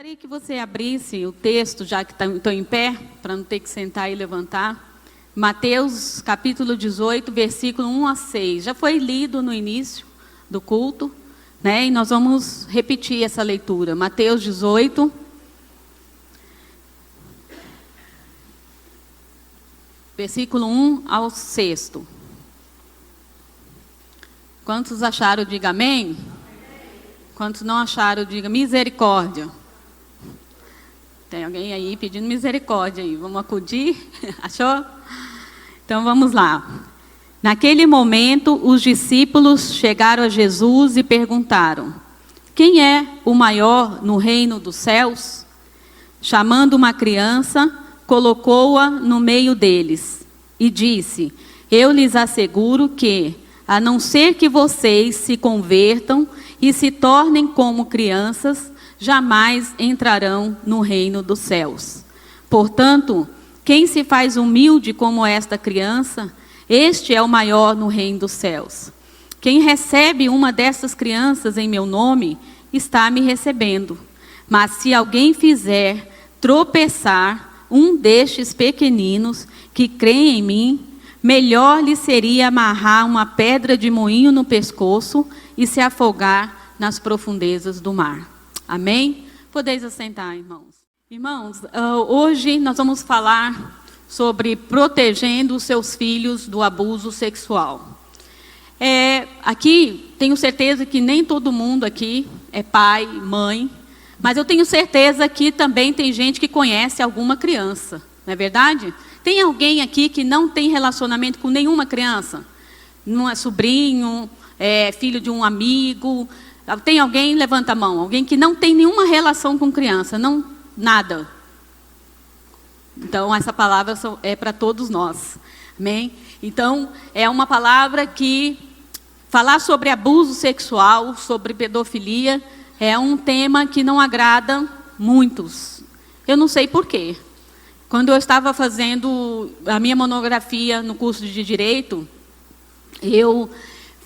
Gostaria que você abrisse o texto, já que estou em pé, para não ter que sentar e levantar. Mateus, capítulo 18, versículo 1 a 6. Já foi lido no início do culto, né? E nós vamos repetir essa leitura. Mateus 18, versículo 1 ao 6. Quantos acharam, diga amém. Quantos não acharam, diga misericórdia. Tem alguém aí pedindo misericórdia aí. Vamos acudir? Achou? Então vamos lá. Naquele momento, os discípulos chegaram a Jesus e perguntaram: quem é o maior no reino dos céus? Chamando uma criança, colocou-a no meio deles e disse: eu lhes asseguro que, a não ser que vocês se convertam e se tornem como crianças, jamais entrarão no reino dos céus. Portanto, quem se faz humilde como esta criança, este é o maior no reino dos céus. Quem recebe uma dessas crianças em meu nome, está me recebendo. Mas se alguém fizer tropeçar um destes pequeninos que creem em mim, melhor lhe seria amarrar uma pedra de moinho no pescoço e se afogar nas profundezas do mar. Amém? Podeis assentar, irmãos. Irmãos, hoje nós vamos falar sobre protegendo os seus filhos do abuso sexual. Aqui, tenho certeza que nem todo mundo aqui é pai, mãe, mas eu tenho certeza que também tem gente que conhece alguma criança, não é verdade? Tem alguém aqui que não tem relacionamento com nenhuma criança? Não é sobrinho, é filho de um amigo? Tem alguém? Levanta a mão. Alguém que não tem nenhuma relação com criança, não, nada. Então, essa palavra é para todos nós. Amém? Então, é uma palavra que falar sobre abuso sexual, sobre pedofilia, é um tema que não agrada muitos. Eu não sei por quê. Quando eu estava fazendo a minha monografia no curso de Direito, eu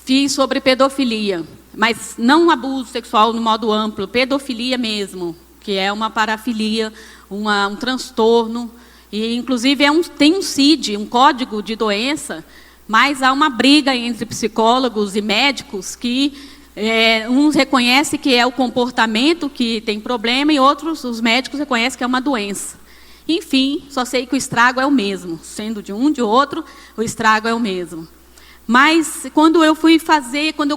fiz sobre pedofilia. Mas não abuso sexual no modo amplo, pedofilia mesmo, que é uma parafilia, um transtorno. E, inclusive, tem um CID, um código de doença, mas há uma briga entre psicólogos e médicos que uns reconhecem que é o comportamento que tem problema e outros, os médicos, reconhecem que é uma doença. Enfim, só sei que o estrago é o mesmo. Sendo de um, de outro, o estrago é o mesmo. Mas, quando eu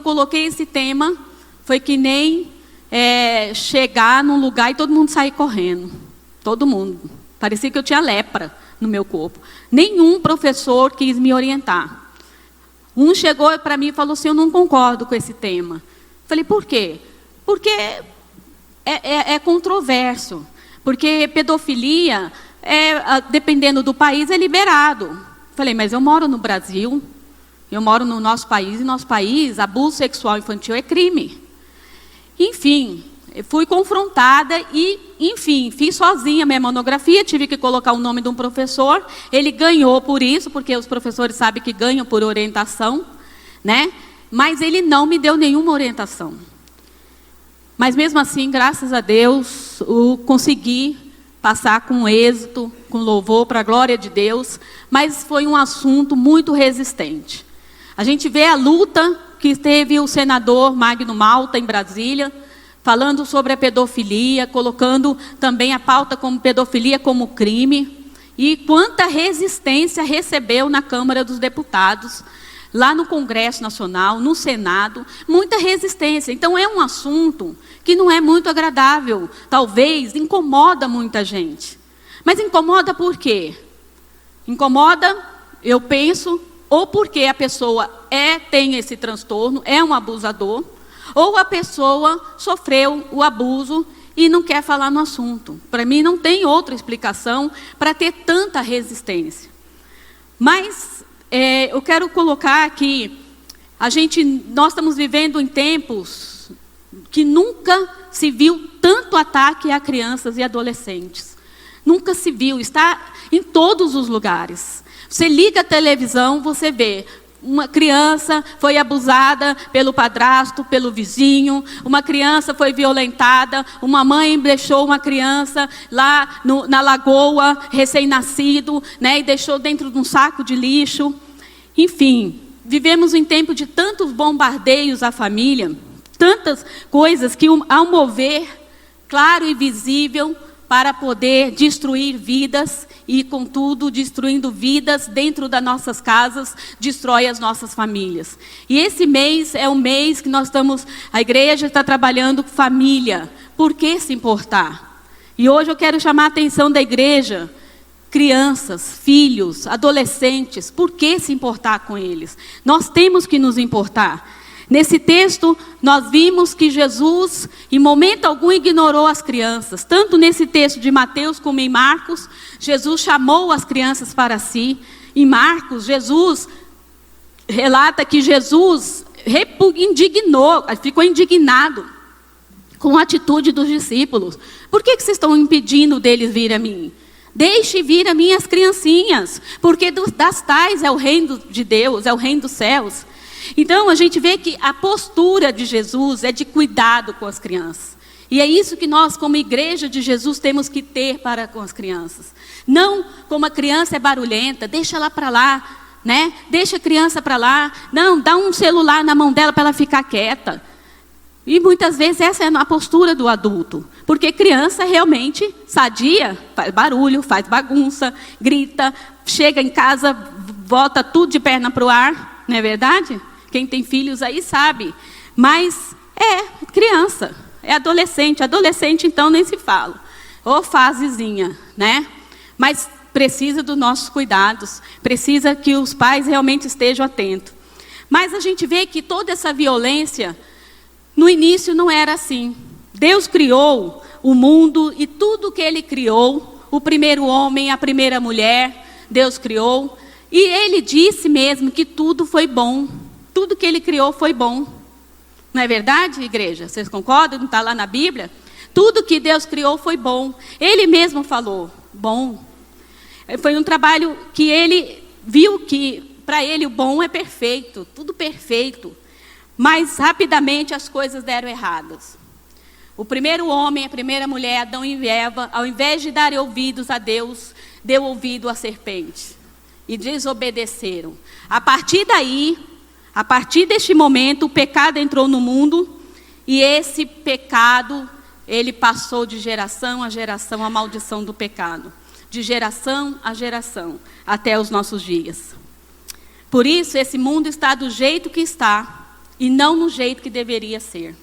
coloquei esse tema, foi que nem chegar num lugar e todo mundo sair correndo. Todo mundo. Parecia que eu tinha lepra no meu corpo. Nenhum professor quis me orientar. Um chegou para mim e falou assim: eu não concordo com esse tema. Falei, por quê? Porque é controverso. Porque pedofilia, dependendo do país, é liberado. Falei, mas eu moro no Brasil, eu moro no nosso país, e no nosso país, abuso sexual infantil é crime. Enfim, fui confrontada e, enfim, fiz sozinha a minha monografia, tive que colocar o nome de um professor, ele ganhou por isso, porque os professores sabem que ganham por orientação, né? Mas ele não me deu nenhuma orientação. Mas mesmo assim, graças a Deus, consegui passar com êxito, com louvor para a glória de Deus, mas foi um assunto muito resistente. A gente vê a luta que teve o senador Magno Malta em Brasília, falando sobre a pedofilia, colocando também a pauta como pedofilia como crime, e quanta resistência recebeu na Câmara dos Deputados, lá no Congresso Nacional, no Senado, muita resistência. Então, é um assunto que não é muito agradável. Talvez incomoda muita gente. Mas incomoda por quê? Incomoda, eu penso, ou porque a pessoa tem esse transtorno, é um abusador, ou a pessoa sofreu o abuso e não quer falar no assunto. Para mim, não tem outra explicação para ter tanta resistência. Mas eu quero colocar aqui, nós estamos vivendo em tempos que nunca se viu tanto ataque a crianças e adolescentes. Nunca se viu, está em todos os lugares. Você liga a televisão, você vê uma criança foi abusada pelo padrasto, pelo vizinho, uma criança foi violentada, uma mãe deixou uma criança lá na lagoa, recém-nascido, né, e deixou dentro de um saco de lixo. Enfim, vivemos em tempo de tantos bombardeios à família, tantas coisas que há um mover claro e visível para poder destruir vidas e, contudo, destruindo vidas dentro das nossas casas, destrói as nossas famílias. E esse mês é o mês que a igreja está trabalhando família. Por que se importar? E hoje eu quero chamar a atenção da igreja, crianças, filhos, adolescentes, por que se importar com eles? Nós temos que nos importar. Nesse texto, nós vimos que Jesus, em momento algum, ignorou as crianças. Tanto nesse texto de Mateus como em Marcos, Jesus chamou as crianças para si. Em Marcos, Jesus relata que Jesus ficou indignado com a atitude dos discípulos. Por que vocês estão impedindo deles vir a mim? Deixe vir a mim as criancinhas, porque das tais é o reino de Deus, é o reino dos céus. Então, a gente vê que a postura de Jesus é de cuidado com as crianças. E é isso que nós, como igreja de Jesus, temos que ter para com as crianças. Não como a criança é barulhenta, deixa ela para lá, né? Deixa a criança para lá. Não, dá um celular na mão dela para ela ficar quieta. E muitas vezes essa é a postura do adulto. Porque criança realmente sadia, faz barulho, faz bagunça, grita, chega em casa, volta tudo de perna para o ar, não é verdade? Quem tem filhos aí sabe. Mas é criança, é adolescente. Adolescente, então, nem se fala. Ou fasezinha, né? Mas precisa dos nossos cuidados. Precisa que os pais realmente estejam atentos. Mas a gente vê que toda essa violência, no início não era assim. Deus criou o mundo e tudo que Ele criou, o primeiro homem, a primeira mulher, Deus criou. E Ele disse mesmo que tudo foi bom. Tudo que Ele criou foi bom. Não é verdade, igreja? Vocês concordam? Não está lá na Bíblia? Tudo que Deus criou foi bom. Ele mesmo falou, bom. Foi um trabalho que Ele viu que, para Ele, o bom é perfeito. Tudo perfeito. Mas, rapidamente, as coisas deram erradas. O primeiro homem, a primeira mulher, Adão e Eva, ao invés de darem ouvidos a Deus, deu ouvido à serpente. E desobedeceram. A partir daí, a partir deste momento, o pecado entrou no mundo. E esse pecado, ele passou de geração a geração, a maldição do pecado. De geração a geração, até os nossos dias. Por isso, esse mundo está do jeito que está, e não no jeito que deveria ser.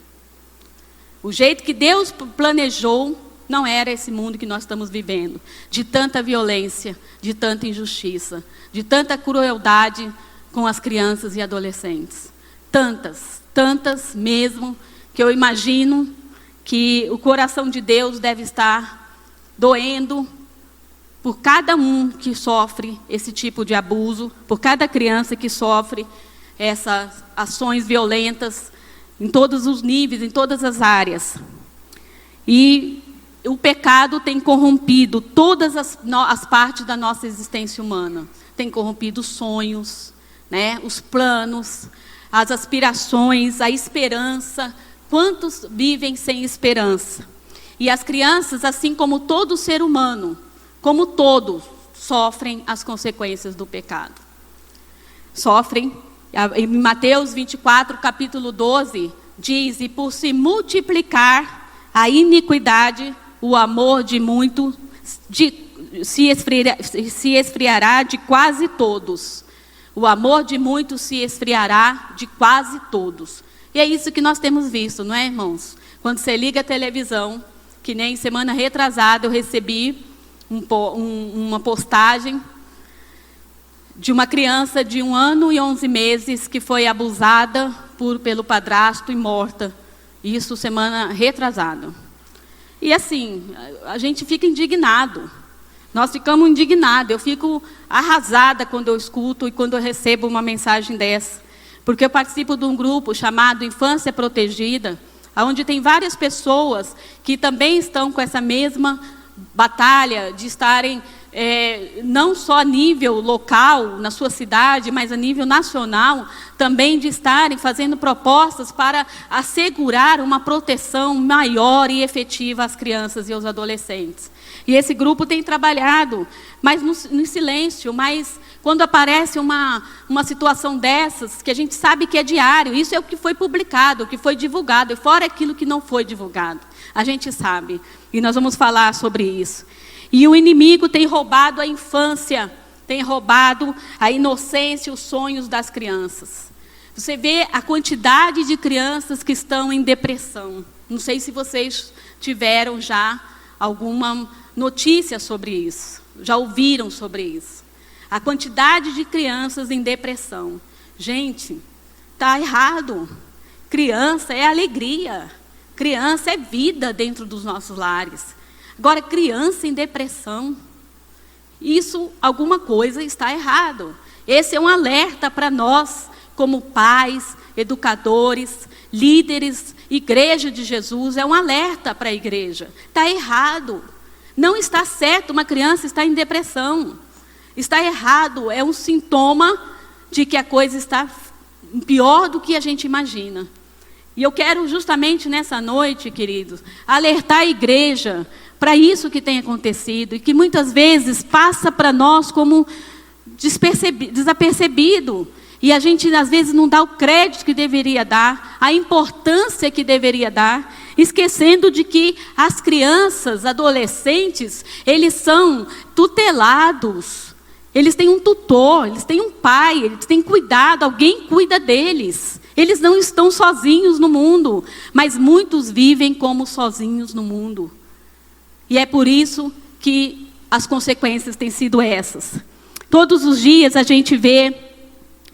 O jeito que Deus planejou não era esse mundo que nós estamos vivendo. De tanta violência, de tanta injustiça, de tanta crueldade com as crianças e adolescentes. Tantas mesmo, que eu imagino que o coração de Deus deve estar doendo por cada um que sofre esse tipo de abuso, por cada criança que sofre essas ações violentas, em todos os níveis, em todas as áreas. E o pecado tem corrompido todas as partes da nossa existência humana. Tem corrompido os sonhos, né, os planos, as aspirações, a esperança. Quantos vivem sem esperança? E as crianças, assim como todo ser humano, como todos, sofrem as consequências do pecado. Sofrem. Em Mateus 24, capítulo 12, diz: e por se multiplicar a iniquidade, o amor de muito se esfriará de quase todos. O amor de muitos se esfriará de quase todos. E é isso que nós temos visto, não é, irmãos? Quando você liga a televisão, que nem semana retrasada eu recebi uma postagem de uma criança de 1 ano e 11 meses que foi abusada pelo padrasto e morta. Isso semana retrasada. E assim, a gente fica indignado. Nós ficamos indignados. Eu fico arrasada quando eu escuto e quando eu recebo uma mensagem dessa. Porque eu participo de um grupo chamado Infância Protegida, onde tem várias pessoas que também estão com essa mesma batalha de estarem não só a nível local, na sua cidade, mas a nível nacional, também de estarem fazendo propostas para assegurar uma proteção maior e efetiva às crianças e aos adolescentes. E esse grupo tem trabalhado, mas no silêncio, mas quando aparece uma situação dessas, que a gente sabe que é diário, isso é o que foi publicado, o que foi divulgado, e fora aquilo que não foi divulgado. A gente sabe, e nós vamos falar sobre isso. E o inimigo tem roubado a infância, tem roubado a inocência e os sonhos das crianças. Você vê a quantidade de crianças que estão em depressão. Não sei se vocês tiveram já alguma notícia sobre isso, já ouviram sobre isso. A quantidade de crianças em depressão. Gente, está errado. Criança é alegria. Criança é vida dentro dos nossos lares. Agora, criança em depressão, isso, alguma coisa está errado. Esse é um alerta para nós, como pais, educadores, líderes, igreja de Jesus, é um alerta para a igreja. Está errado. Não está certo uma criança estar em depressão. Está errado, é um sintoma de que a coisa está pior do que a gente imagina. E eu quero justamente nessa noite, queridos, alertar a igreja para isso que tem acontecido e que muitas vezes passa para nós como desapercebido. E a gente às vezes não dá o crédito que deveria dar, a importância que deveria dar, esquecendo de que as crianças, adolescentes, eles são tutelados. Eles têm um tutor, eles têm um pai, eles têm cuidado, alguém cuida deles. Eles não estão sozinhos no mundo, mas muitos vivem como sozinhos no mundo. E é por isso que as consequências têm sido essas. Todos os dias a gente vê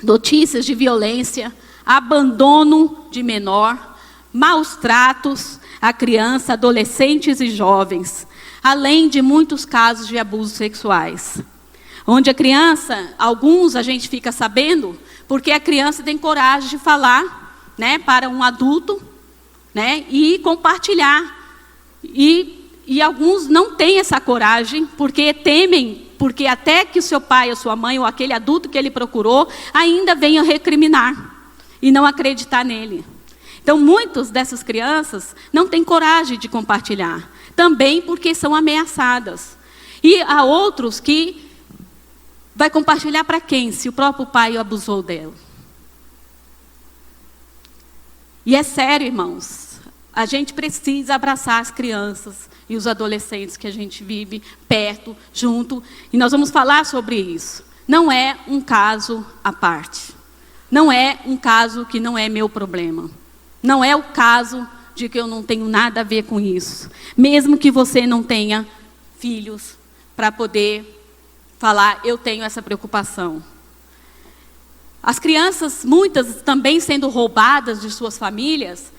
notícias de violência, abandono de menor, maus tratos a criança, adolescentes e jovens, além de muitos casos de abusos sexuais. Onde a criança, alguns a gente fica sabendo, porque a criança tem coragem de falar, né, para um adulto, né, e compartilhar. E alguns não têm essa coragem, porque temem, porque até que o seu pai, a sua mãe, ou aquele adulto que ele procurou, ainda venha recriminar e não acreditar nele. Então, muitas dessas crianças não têm coragem de compartilhar, também porque são ameaçadas. E há outros que vai compartilhar para quem, se o próprio pai abusou dela? E é sério, irmãos, a gente precisa abraçar as crianças e os adolescentes que a gente vive perto, junto, e nós vamos falar sobre isso. Não é um caso à parte. Não é um caso que não é meu problema. Não é o caso de que eu não tenho nada a ver com isso. Mesmo que você não tenha filhos para poder falar, eu tenho essa preocupação. As crianças, muitas também sendo roubadas de suas famílias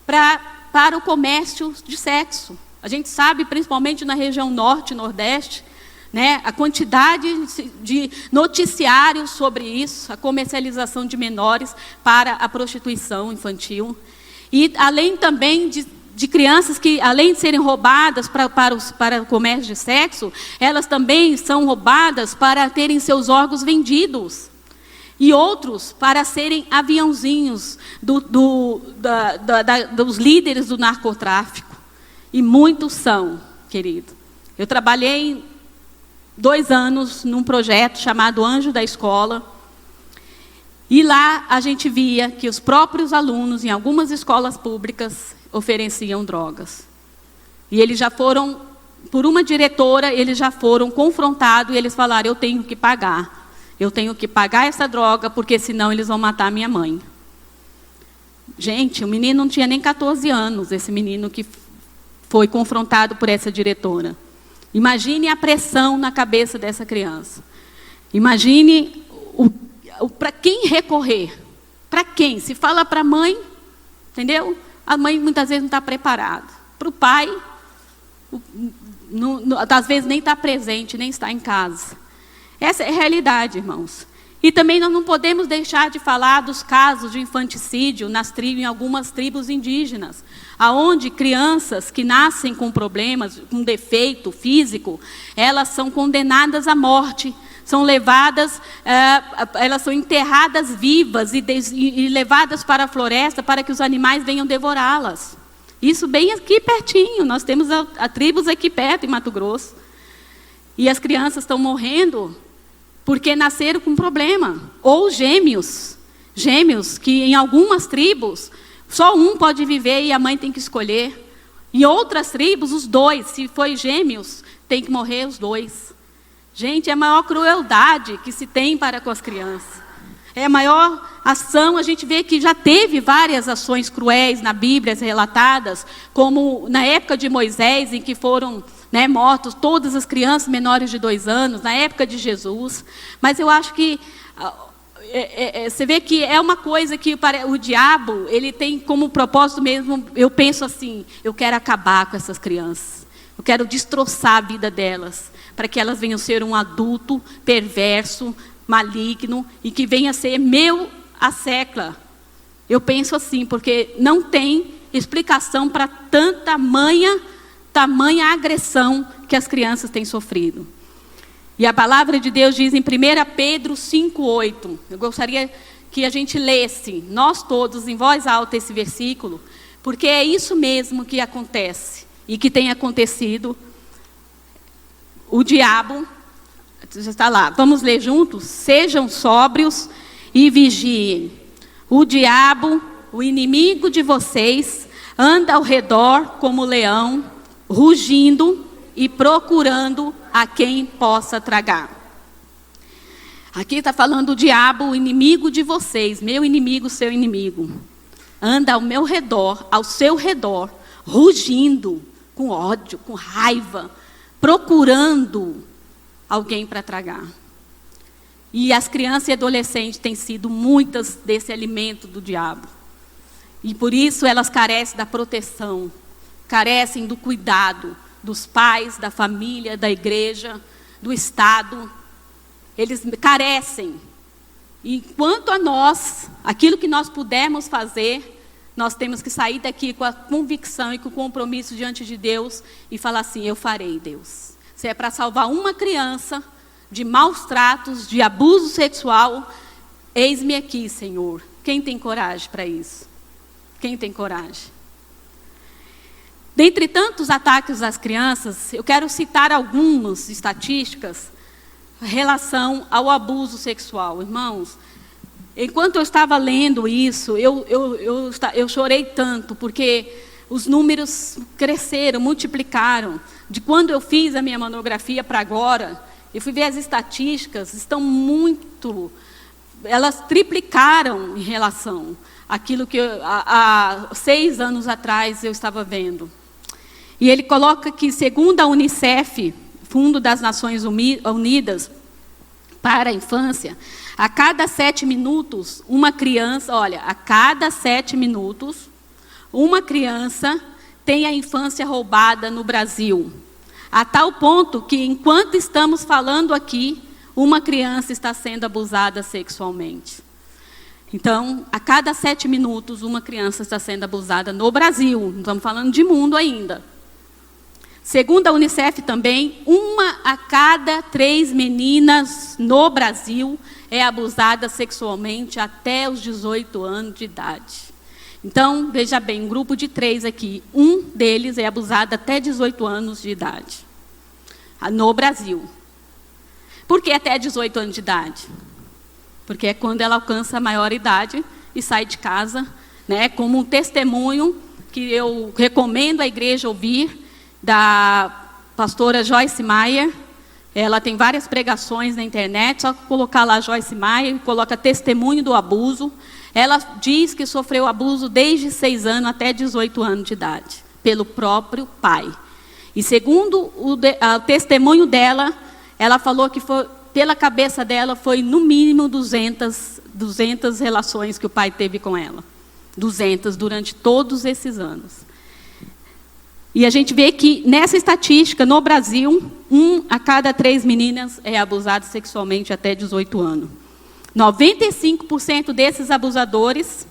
para o comércio de sexo. A gente sabe, principalmente na região norte e nordeste, né, a quantidade de noticiários sobre isso, a comercialização de menores para a prostituição infantil. E além também de crianças que, além de serem roubadas para o comércio de sexo, elas também são roubadas para terem seus órgãos vendidos. E outros para serem aviãozinhos dos líderes do narcotráfico. E muitos são, querido. Eu trabalhei 2 anos num projeto chamado Anjo da Escola. E lá a gente via que os próprios alunos, em algumas escolas públicas, ofereciam drogas. E eles já foram, por uma diretora, eles já foram confrontados e eles falaram, eu tenho que pagar. Eu tenho que pagar essa droga, porque senão eles vão matar minha mãe. Gente, o menino não tinha nem 14 anos, esse menino que foi confrontado por essa diretora. Imagine a pressão na cabeça dessa criança. Imagine para quem recorrer. Para quem? Se fala para a mãe, entendeu? A mãe muitas vezes não está preparada. Para o pai, às vezes nem está presente, nem está em casa. Essa é a realidade, irmãos. E também nós não podemos deixar de falar dos casos de infanticídio em algumas tribos indígenas, aonde crianças que nascem com problemas, com defeito físico, elas são condenadas à morte, são levadas, elas são enterradas vivas e levadas para a floresta para que os animais venham devorá-las. Isso bem aqui pertinho, nós temos a tribos aqui perto, em Mato Grosso. E as crianças estão morrendo porque nasceram com problema. Ou gêmeos que em algumas tribos, só um pode viver e a mãe tem que escolher. Em outras tribos, os dois, se for gêmeos, tem que morrer os dois. Gente, é a maior crueldade que se tem para com as crianças. É a maior ação, a gente vê que já teve várias ações cruéis na Bíblia relatadas, como na época de Moisés, em que foram mortos todas as crianças menores de 2 anos, na época de Jesus. Mas eu acho que você vê que é uma coisa que o diabo, ele tem como propósito mesmo, eu penso assim, eu quero acabar com essas crianças, eu quero destroçar a vida delas, para que elas venham ser um adulto perverso, maligno, e que venha ser meu a secla. Eu penso assim, porque não tem explicação para tamanha agressão que as crianças têm sofrido. E a palavra de Deus diz em 1 Pedro 5,8, eu gostaria que a gente lesse, nós todos, em voz alta, esse versículo, porque é isso mesmo que acontece, e que tem acontecido. O diabo, já está lá, vamos ler juntos? Sejam sóbrios e vigiem. O diabo, o inimigo de vocês, anda ao redor como leão, rugindo e procurando a quem possa tragar. Aqui está falando o diabo, o inimigo de vocês, meu inimigo, seu inimigo. Anda ao meu redor, ao seu redor, rugindo, com ódio, com raiva, procurando alguém para tragar. E as crianças e adolescentes têm sido muitas desse alimento do diabo. E por isso elas carecem da proteção, carecem do cuidado dos pais, da família, da igreja, do Estado. Eles carecem. E quanto a nós, aquilo que nós pudermos fazer, nós temos que sair daqui com a convicção e com o compromisso diante de Deus e falar assim, eu farei, Deus. Se é para salvar uma criança de maus tratos, de abuso sexual, eis-me aqui, Senhor. Quem tem coragem para isso? Quem tem coragem? Dentre tantos ataques às crianças, eu quero citar algumas estatísticas em relação ao abuso sexual. Irmãos, enquanto eu estava lendo isso, eu chorei tanto, porque os números cresceram, multiplicaram. De quando eu fiz a minha mamografia para agora, eu fui ver as estatísticas, estão muito... Elas triplicaram em relação àquilo que há 6 anos atrás eu estava vendo. E ele coloca que, segundo a Unicef, Fundo das Nações Unidas para a Infância, a cada 7 minutos, uma criança, a cada 7 minutos, uma criança tem a infância roubada no Brasil. A tal ponto que, enquanto estamos falando aqui, uma criança está sendo abusada sexualmente. Então, a cada 7 minutos, uma criança está sendo abusada no Brasil. Não estamos falando de mundo ainda. Segundo a Unicef também, 1 a cada 3 meninas no Brasil é abusada sexualmente até os 18 anos de idade. Então, veja bem, um grupo de 3 aqui, um deles é abusado até 18 anos de idade, no Brasil. Por que até 18 anos de idade? Porque é quando ela alcança a maioridade e sai de casa, como um testemunho que eu recomendo a igreja ouvir, da pastora Joyce Meyer. Ela tem várias pregações na internet, só colocar lá Joyce Meyer, coloca testemunho do abuso. Ela diz que sofreu abuso desde 6 anos até 18 anos de idade, pelo próprio pai. E segundo o testemunho dela, ela falou que pela cabeça dela foi no mínimo 200 relações que o pai teve com ela. 200 durante todos esses anos. E a gente vê que, nessa estatística, no Brasil, 1 a cada 3 meninas é abusado sexualmente até 18 anos. 95% desses abusadores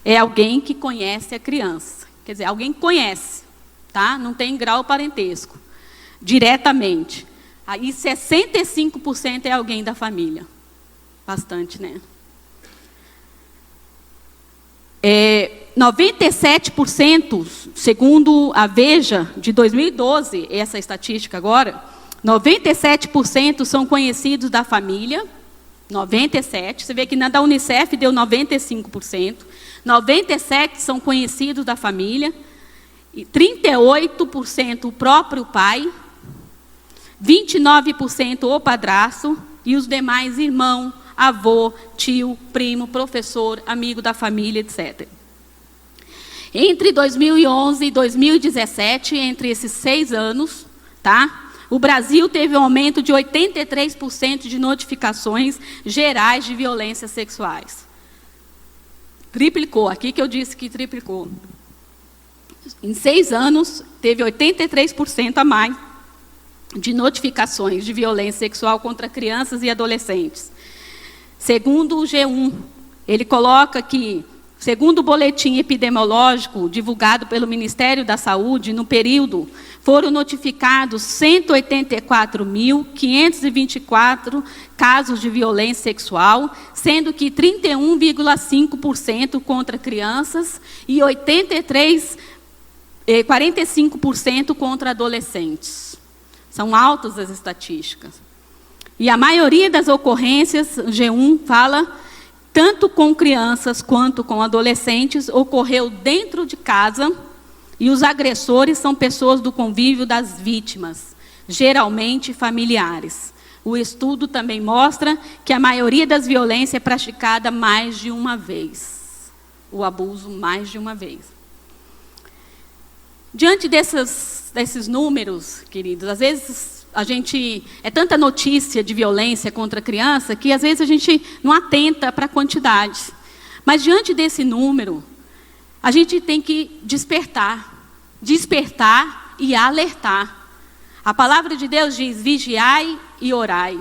é alguém que conhece a criança. Quer dizer, alguém conhece, tá? Não tem grau parentesco, diretamente. Aí 65% é alguém da família. Bastante, né? 97%, segundo a Veja, de 2012, essa estatística agora, 97% são conhecidos da família, 97%, você vê que na da Unicef deu 95%, 97% são conhecidos da família, e 38% o próprio pai, 29% o padrasto, e os demais irmão, avô, tio, primo, professor, amigo da família, etc. Entre 2011 e 2017, entre esses 6 anos, tá? O Brasil teve um aumento de 83% de notificações gerais de violências sexuais. Triplicou, aqui que eu disse que triplicou. Em 6 anos, teve 83% a mais de notificações de violência sexual contra crianças e adolescentes. Segundo o G1, ele coloca que, segundo o boletim epidemiológico divulgado pelo Ministério da Saúde, no período, foram notificados 184.524 casos de violência sexual, sendo que 31,5% contra crianças e 45% contra adolescentes. São altas as estatísticas. E a maioria das ocorrências, G1 fala, tanto com crianças quanto com adolescentes, ocorreu dentro de casa, e os agressores são pessoas do convívio das vítimas, geralmente familiares. O estudo também mostra que a maioria das violências é praticada mais de uma vez. O abuso mais de uma vez. Diante desses números, queridos, às vezes é tanta notícia de violência contra a criança que às vezes a gente não atenta para a quantidade. Mas diante desse número, a gente tem que despertar e alertar. A palavra de Deus diz: vigiai e orai.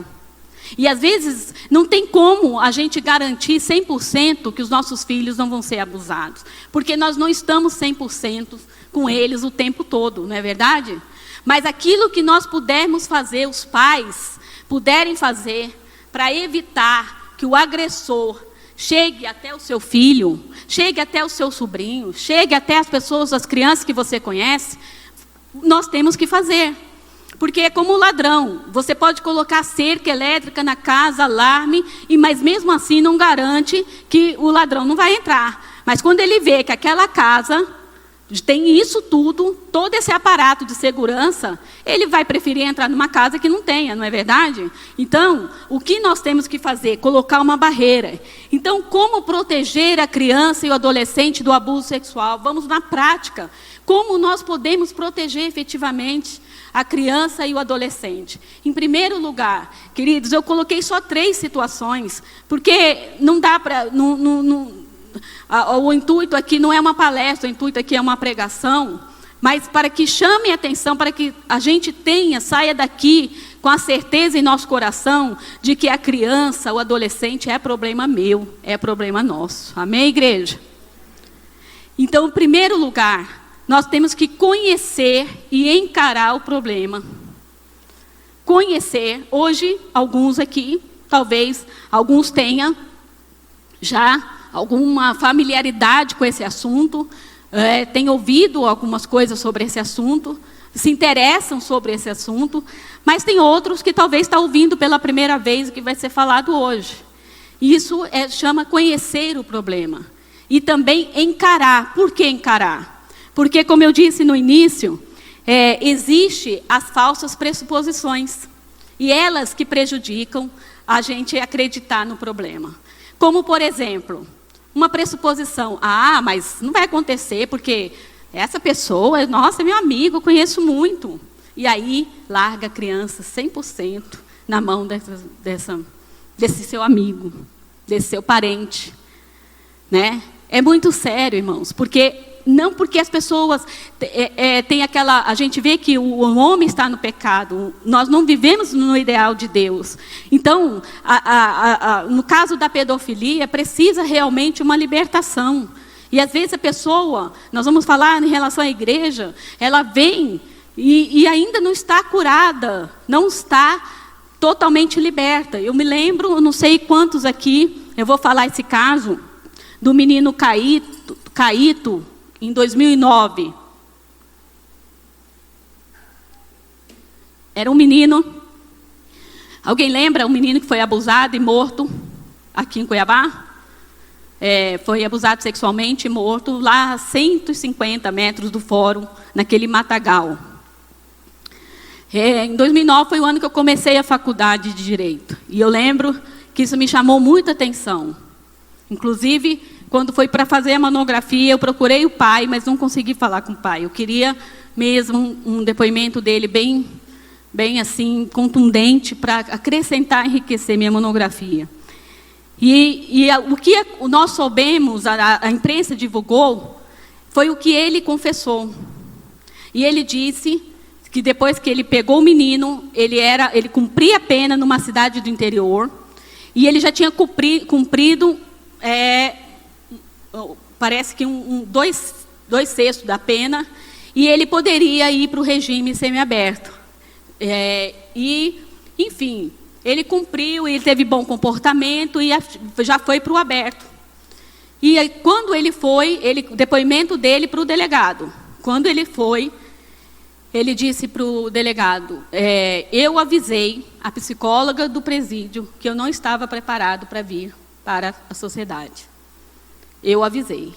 E às vezes não tem como a gente garantir 100% que os nossos filhos não vão ser abusados, porque nós não estamos 100% com eles o tempo todo, não é verdade? Mas aquilo que nós pudermos fazer, os pais puderem fazer, para evitar que o agressor chegue até o seu filho, chegue até o seu sobrinho, chegue até as pessoas, as crianças que você conhece, nós temos que fazer. Porque é como o ladrão, você pode colocar cerca elétrica na casa, alarme, mas mesmo assim não garante que o ladrão não vai entrar. Mas quando ele vê que aquela casa tem isso tudo, todo esse aparato de segurança, ele vai preferir entrar numa casa que não tenha, não é verdade? Então, o que nós temos que fazer? Colocar uma barreira. Então, como proteger a criança e o adolescente do abuso sexual? Vamos na prática. Como nós podemos proteger efetivamente a criança e o adolescente? Em primeiro lugar, queridos, eu coloquei só 3 situações, porque não dá para... O intuito aqui não é uma palestra, o intuito aqui é uma pregação, mas para que chame a atenção, para que a gente saia daqui com a certeza em nosso coração de que a criança, o adolescente é problema meu, é problema nosso. Amém, igreja? Então, em primeiro lugar, nós temos que conhecer e encarar o problema. Conhecer, hoje, alguns aqui, talvez alguns tenham já alguma familiaridade com esse assunto, têm ouvido algumas coisas sobre esse assunto, se interessam sobre esse assunto, mas tem outros que talvez estão ouvindo pela primeira vez o que vai ser falado hoje. Isso chama conhecer o problema. E também encarar. Por que encarar? Porque, como eu disse no início, existe as falsas pressuposições. E elas que prejudicam a gente acreditar no problema. Como, por exemplo, uma pressuposição: mas não vai acontecer porque essa pessoa, nossa, é meu amigo, eu conheço muito. E aí, larga a criança 100% na mão desse seu amigo, desse seu parente. Né? É muito sério, irmãos, porque não porque as pessoas têm aquela... A gente vê que o homem está no pecado. Nós não vivemos no ideal de Deus. Então, no caso da pedofilia, precisa realmente uma libertação. E às vezes a pessoa, nós vamos falar em relação à igreja, ela vem e ainda não está curada, não está totalmente liberta. Eu me lembro, não sei quantos aqui, eu vou falar esse caso, do menino Caíto, em 2009. Era um menino, alguém lembra? Um menino que foi abusado e morto aqui em Cuiabá? Foi abusado sexualmente e morto lá a 150 metros do fórum, naquele matagal. Em 2009 foi o ano que eu comecei a faculdade de Direito. E eu lembro que isso me chamou muita atenção. Inclusive, quando foi para fazer a monografia, eu procurei o pai, mas não consegui falar com o pai. Eu queria mesmo um depoimento dele bem assim, contundente, para acrescentar, enriquecer minha monografia. E o que nós soubemos, a imprensa divulgou, foi o que ele confessou. E ele disse que depois que ele pegou o menino, ele cumpria a pena numa cidade do interior, e ele já tinha cumprido, parece que dois sextos da pena, e ele poderia ir para o regime semiaberto. Enfim, ele cumpriu, ele teve bom comportamento e já foi para o aberto. E aí, quando ele foi, o depoimento dele para o delegado. Quando ele foi, ele disse para o delegado, eu avisei a psicóloga do presídio que eu não estava preparado para vir para a sociedade. Eu avisei.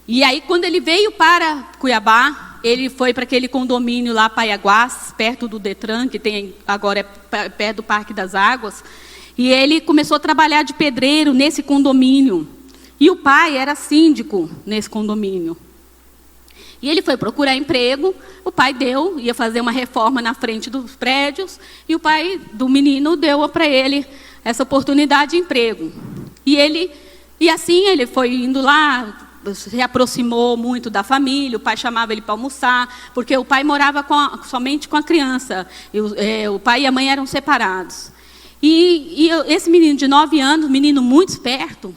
E aí, quando ele veio para Cuiabá, ele foi para aquele condomínio lá, Paiaguás, perto do Detran, que tem agora perto do Parque das Águas, e ele começou a trabalhar de pedreiro nesse condomínio. E o pai era síndico nesse condomínio. E ele foi procurar emprego, o pai ia fazer uma reforma na frente dos prédios, e o pai do menino deu para ele essa oportunidade de emprego. E assim ele foi indo lá, se aproximou muito da família, o pai chamava ele para almoçar, porque o pai morava somente com a criança, o pai e a mãe eram separados. E esse menino de 9 anos, menino muito esperto,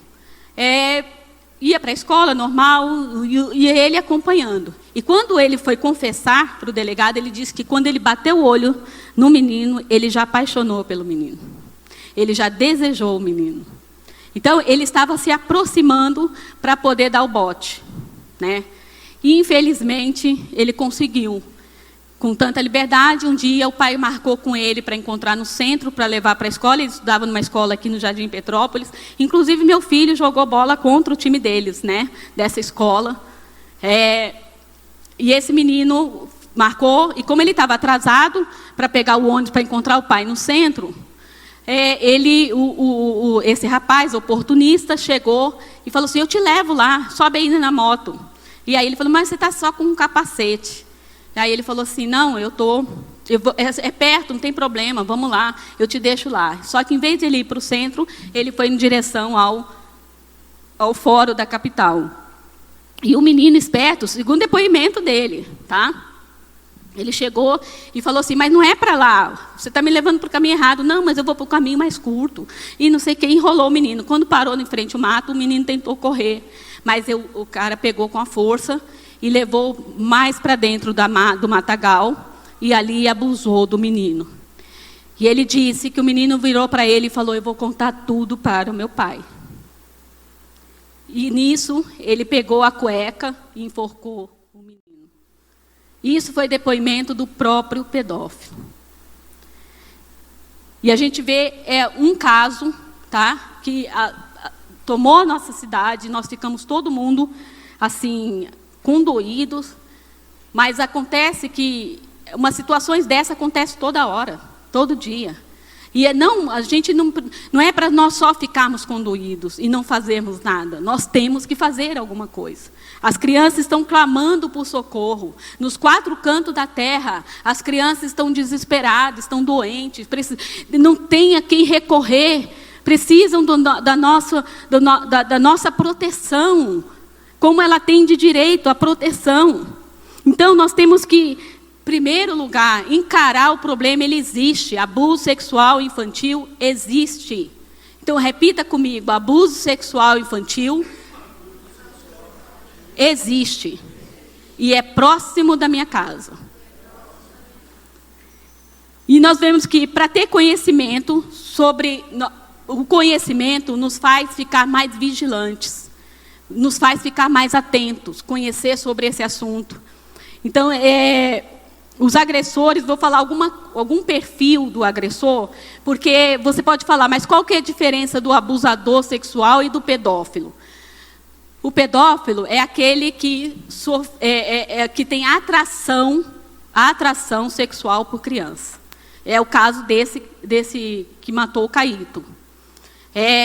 ia para a escola normal, e ele acompanhando. E quando ele foi confessar para o delegado, ele disse que quando ele bateu o olho no menino, ele já apaixonou pelo menino. Ele já desejou o menino. Então, ele estava se aproximando para poder dar o bote, né? E, infelizmente, ele conseguiu. Com tanta liberdade, um dia o pai marcou com ele para encontrar no centro, para levar para a escola. Ele estudava numa escola aqui no Jardim Petrópolis. Inclusive, meu filho jogou bola contra o time deles, né? Dessa escola. E esse menino marcou, e como ele estava atrasado para pegar o ônibus para encontrar o pai no centro, esse rapaz oportunista chegou e falou assim, eu te levo lá, sobe aí na moto. E aí ele falou, mas você está só com um capacete. Aí ele falou assim, não, é perto, não tem problema, vamos lá, eu te deixo lá. Só que em vez de ele ir para o centro, ele foi em direção ao fórum da capital. E o menino esperto, segundo o depoimento dele, tá? Ele chegou e falou assim, mas não é para lá, você está me levando para o caminho errado. Não, mas eu vou para o caminho mais curto. E não sei quem enrolou o menino. Quando parou em frente ao mato, o menino tentou correr. Mas o cara pegou com a força e levou mais para dentro do matagal e ali abusou do menino. E ele disse que o menino virou para ele e falou, eu vou contar tudo para o meu pai. E nisso, ele pegou a cueca e enforcou o menino. Isso foi depoimento do próprio pedófilo. E a gente vê um caso, tá, que tomou a nossa cidade, nós ficamos todo mundo assim, condoídos, mas acontece que situações dessas acontecem toda hora, todo dia. E a gente não é para nós só ficarmos condoídos e não fazermos nada. Nós temos que fazer alguma coisa. As crianças estão clamando por socorro. Nos 4 cantos da terra, as crianças estão desesperadas, estão doentes, não tem a quem recorrer, precisam da nossa proteção. como ela tem de direito à proteção. Então, nós temos que, em primeiro lugar, encarar o problema. Ele existe. Abuso sexual infantil existe. Então, repita comigo: abuso sexual infantil existe. E é próximo da minha casa. E nós vemos que, para ter conhecimento sobre... O conhecimento nos faz ficar mais vigilantes, nos faz ficar mais atentos, conhecer sobre esse assunto. Então, os agressores, vou falar algum perfil do agressor, porque você pode falar, mas qual que é a diferença do abusador sexual e do pedófilo? O pedófilo é aquele que tem atração sexual por criança. É o caso desse que matou o Caíto.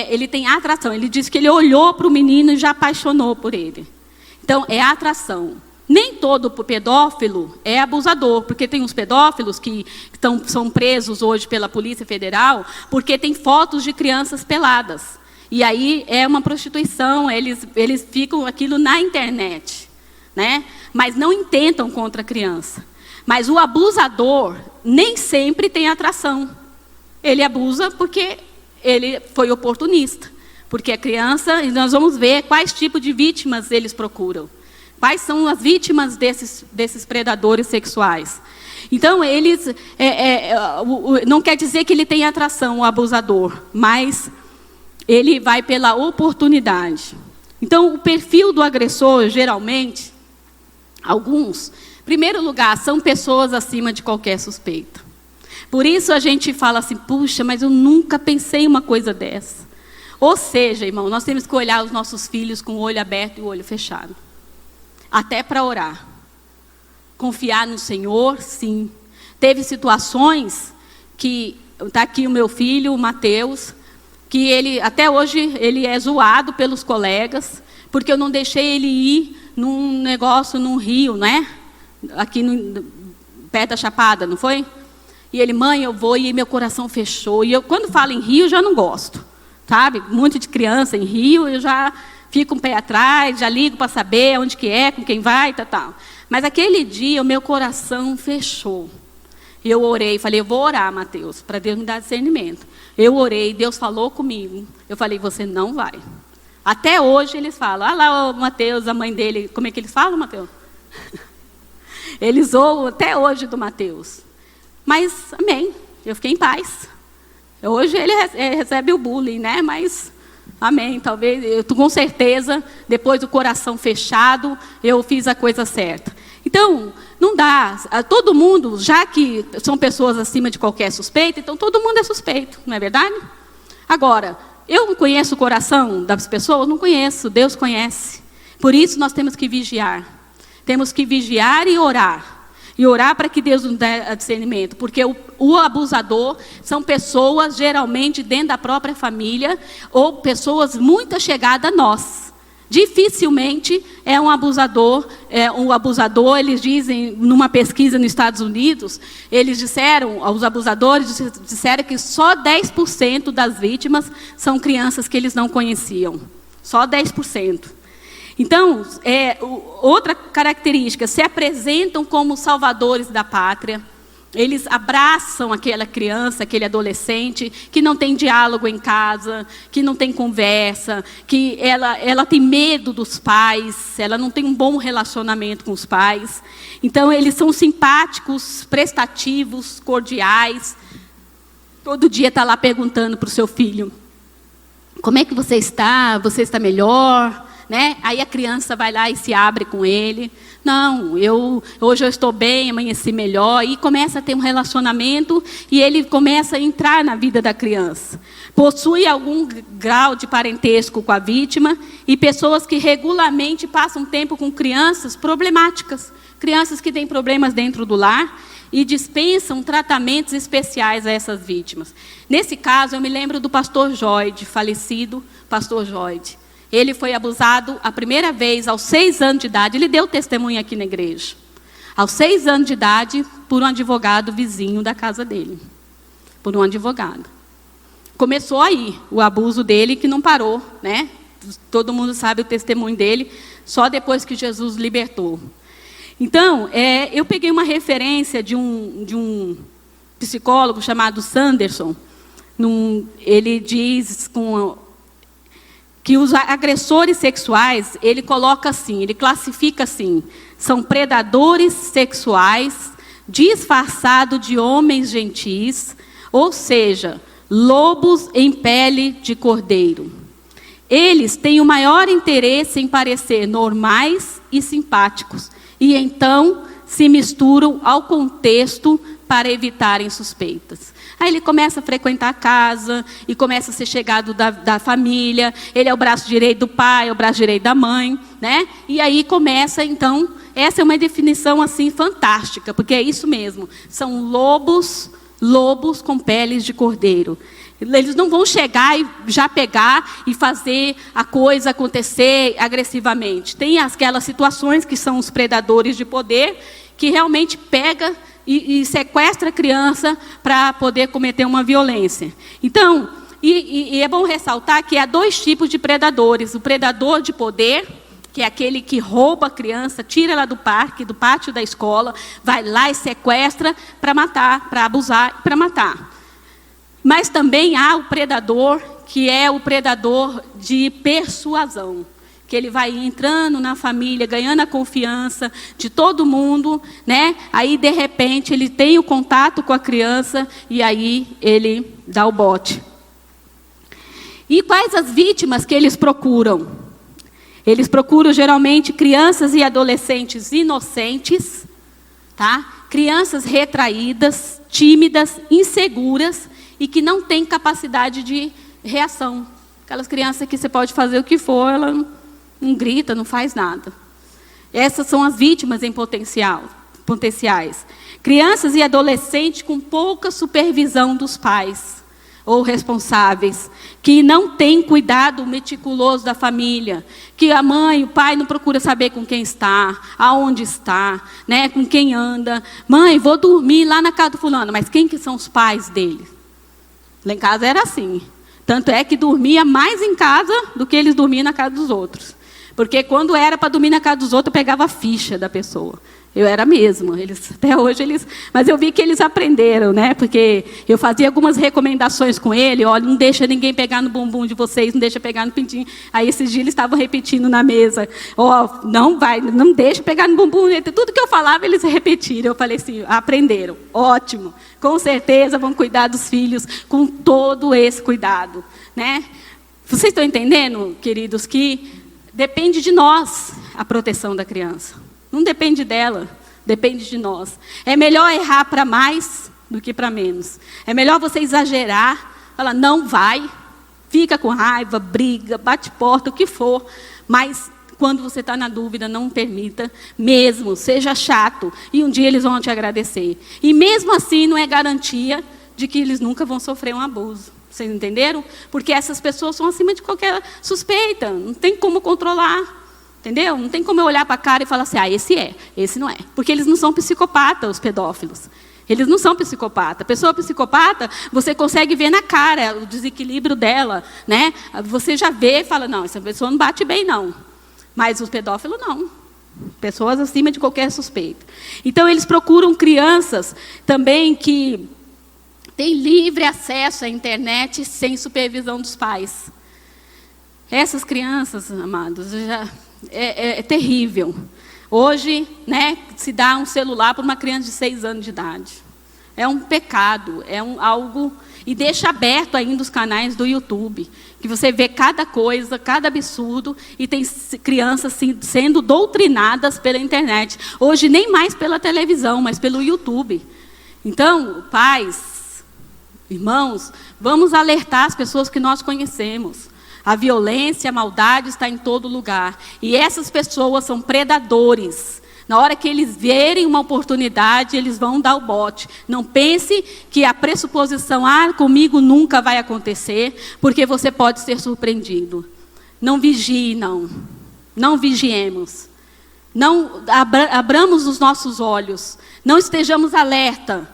Ele tem atração. Ele diz que ele olhou para o menino e já apaixonou por ele. Então, é atração. Nem todo pedófilo é abusador, porque tem uns pedófilos que são presos hoje pela Polícia Federal porque tem fotos de crianças peladas. E aí é uma prostituição, eles ficam aquilo na internet, né? Mas não intentam contra a criança. Mas o abusador nem sempre tem atração. Ele abusa porque ele foi oportunista. Porque a criança, e nós vamos ver quais tipos de vítimas eles procuram. Quais são as vítimas desses predadores sexuais. Então, não quer dizer que ele tem atração, o abusador, mas ele vai pela oportunidade. Então, o perfil do agressor, geralmente, alguns, em primeiro lugar, são pessoas acima de qualquer suspeita. Por isso a gente fala assim, puxa, mas eu nunca pensei em uma coisa dessa. Ou seja, irmão, nós temos que olhar os nossos filhos com o olho aberto e o olho fechado. Até para orar. Confiar no Senhor, sim. Teve situações que, está aqui o meu filho, o Mateus, que ele, até hoje, ele é zoado pelos colegas, porque eu não deixei ele ir num negócio, num rio, né? Aqui perto da Chapada, não foi? E ele, mãe, eu vou, e meu coração fechou. E eu, quando falo em rio, já não gosto, sabe? Muito de criança em rio, eu já fico um pé atrás, já ligo para saber onde que é, com quem vai, tal. Mas aquele dia, o meu coração fechou. Eu orei, falei, eu vou orar, Mateus, para Deus me dar discernimento. Eu orei, Deus falou comigo. Eu falei, você não vai. Até hoje eles falam, ah lá o Mateus, a mãe dele, como é que eles falam, Mateus? Eles zoam até hoje do Mateus. Mas, amém, eu fiquei em paz. Hoje ele recebe o bullying, né? Mas, amém, talvez, com certeza, depois do coração fechado, eu fiz a coisa certa. Então, não dá. Todo mundo, já que são pessoas acima de qualquer suspeita, então todo mundo é suspeito, não é verdade? Agora, eu não conheço o coração das pessoas? Não conheço, Deus conhece. Por isso nós temos que vigiar. Temos que vigiar e orar. E orar para que Deus nos dê discernimento. Porque o abusador são pessoas, geralmente, dentro da própria família, ou pessoas muito chegadas a nós. Dificilmente é um abusador. Eles dizem, numa pesquisa nos Estados Unidos, eles disseram, os abusadores disseram que só 10% das vítimas são crianças que eles não conheciam. Só 10%. Então, outra característica, se apresentam como salvadores da pátria. Eles abraçam aquela criança, aquele adolescente, que não tem diálogo em casa, que não tem conversa, que ela tem medo dos pais, ela não tem um bom relacionamento com os pais. Então, eles são simpáticos, prestativos, cordiais. Todo dia está lá perguntando para o seu filho, como é que você está? Você está melhor? Né? Aí a criança vai lá e se abre com ele. Não, hoje eu estou bem, amanheci melhor. E começa a ter um relacionamento e ele começa a entrar na vida da criança. Possui algum grau de parentesco com a vítima e pessoas que regularmente passam tempo com crianças problemáticas. Crianças que têm problemas dentro do lar e dispensam tratamentos especiais a essas vítimas. Nesse caso, eu me lembro do pastor Joide, falecido pastor Joide. Ele foi abusado a primeira vez aos 6 anos de idade. Ele deu testemunho aqui na igreja. Aos 6 anos de idade, por um advogado vizinho da casa dele. Por um advogado. Começou aí o abuso dele, que não parou, né? todo mundo sabe o testemunho dele, só depois que Jesus libertou. Então, eu peguei uma referência de um psicólogo chamado Sanderson. Ele diz que os agressores sexuais, ele coloca assim, ele classifica assim: são predadores sexuais disfarçados de homens gentis, ou seja, lobos em pele de cordeiro. Eles têm o maior interesse em parecer normais e simpáticos, e então se misturam ao contexto para evitarem suspeitas. Aí ele começa a frequentar a casa e começa a ser chegado da família. Ele é o braço direito do pai, é o braço direito da mãe, né? E aí começa, então, essa é uma definição assim fantástica, porque é isso mesmo. São lobos com peles de cordeiro. Eles não vão chegar e já pegar e fazer a coisa acontecer agressivamente. Tem aquelas situações que são os predadores de poder, que realmente pega e sequestra a criança para poder cometer uma violência. Então, e é bom ressaltar que há dois tipos de predadores. O predador de poder, que é aquele que rouba a criança, tira ela do parque, do pátio da escola, vai lá e sequestra para matar, para abusar, para matar. Mas também há o predador, que é o predador de persuasão, que ele vai entrando na família, ganhando a confiança de todo mundo, né? Aí, de repente, ele tem o contato com a criança e aí ele dá o bote. E quais as vítimas que eles procuram? Eles procuram, geralmente, crianças e adolescentes inocentes, tá? Crianças retraídas, tímidas, inseguras e que não têm capacidade de reação. Aquelas crianças que você pode fazer o que for, ela não grita, não faz nada. Essas são as vítimas em potenciais. Crianças e adolescentes com pouca supervisão dos pais ou responsáveis, que não têm cuidado meticuloso da família, que a mãe, o pai não procura saber com quem está, aonde está, né, com quem anda. Mãe, vou dormir lá na casa do fulano, mas quem que são os pais dele? Lá em casa era assim. Tanto é que dormia mais em casa do que eles dormiam na casa dos outros. Porque quando era para dormir na casa dos outros, eu pegava a ficha da pessoa. Eu era mesmo. Até hoje eles... Mas eu vi que eles aprenderam, né? Porque eu fazia algumas recomendações com ele. Olha, não deixa ninguém pegar no bumbum de vocês, não deixa pegar no pintinho. Aí esses dias eles estavam repetindo na mesa. Não deixa pegar no bumbum. Tudo que eu falava, eles repetiram. Eu falei assim, aprenderam. Ótimo. Com certeza vão cuidar dos filhos com todo esse cuidado, né? Vocês estão entendendo, queridos, que depende de nós a proteção da criança. Não depende dela, depende de nós. É melhor errar para mais do que para menos. É melhor você exagerar, falar, não vai, fica com raiva, briga, bate porta, o que for. Mas quando você está na dúvida, não permita, mesmo, seja chato. E um dia eles vão te agradecer. E mesmo assim, não é garantia de que eles nunca vão sofrer um abuso. Vocês entenderam? Porque essas pessoas são acima de qualquer suspeita. Não tem como controlar. Entendeu? Não tem como eu olhar para a cara e falar assim, esse não é. Porque eles não são psicopatas, os pedófilos. Eles não são psicopatas. A pessoa psicopata, você consegue ver na cara o desequilíbrio dela, né? Você já vê e fala, não, essa pessoa não bate bem, não. Mas os pedófilos, não. Pessoas acima de qualquer suspeita. Então, eles procuram crianças também que têm livre acesso à internet sem supervisão dos pais. Essas crianças, amados, é terrível. Hoje, né, se dá um celular para uma criança de 6 anos de idade. É um pecado, algo... E deixa aberto ainda os canais do YouTube, que você vê cada coisa, cada absurdo, e tem crianças sendo doutrinadas pela internet. Hoje, nem mais pela televisão, mas pelo YouTube. Então, pais, irmãos, vamos alertar as pessoas que nós conhecemos. A violência, a maldade está em todo lugar. E essas pessoas são predadores. Na hora que eles verem uma oportunidade, eles vão dar o bote. Não pense que a pressuposição, comigo nunca vai acontecer, porque você pode ser surpreendido. Não vigie, não. Não vigiemos. Não abramos os nossos olhos. Não estejamos alerta.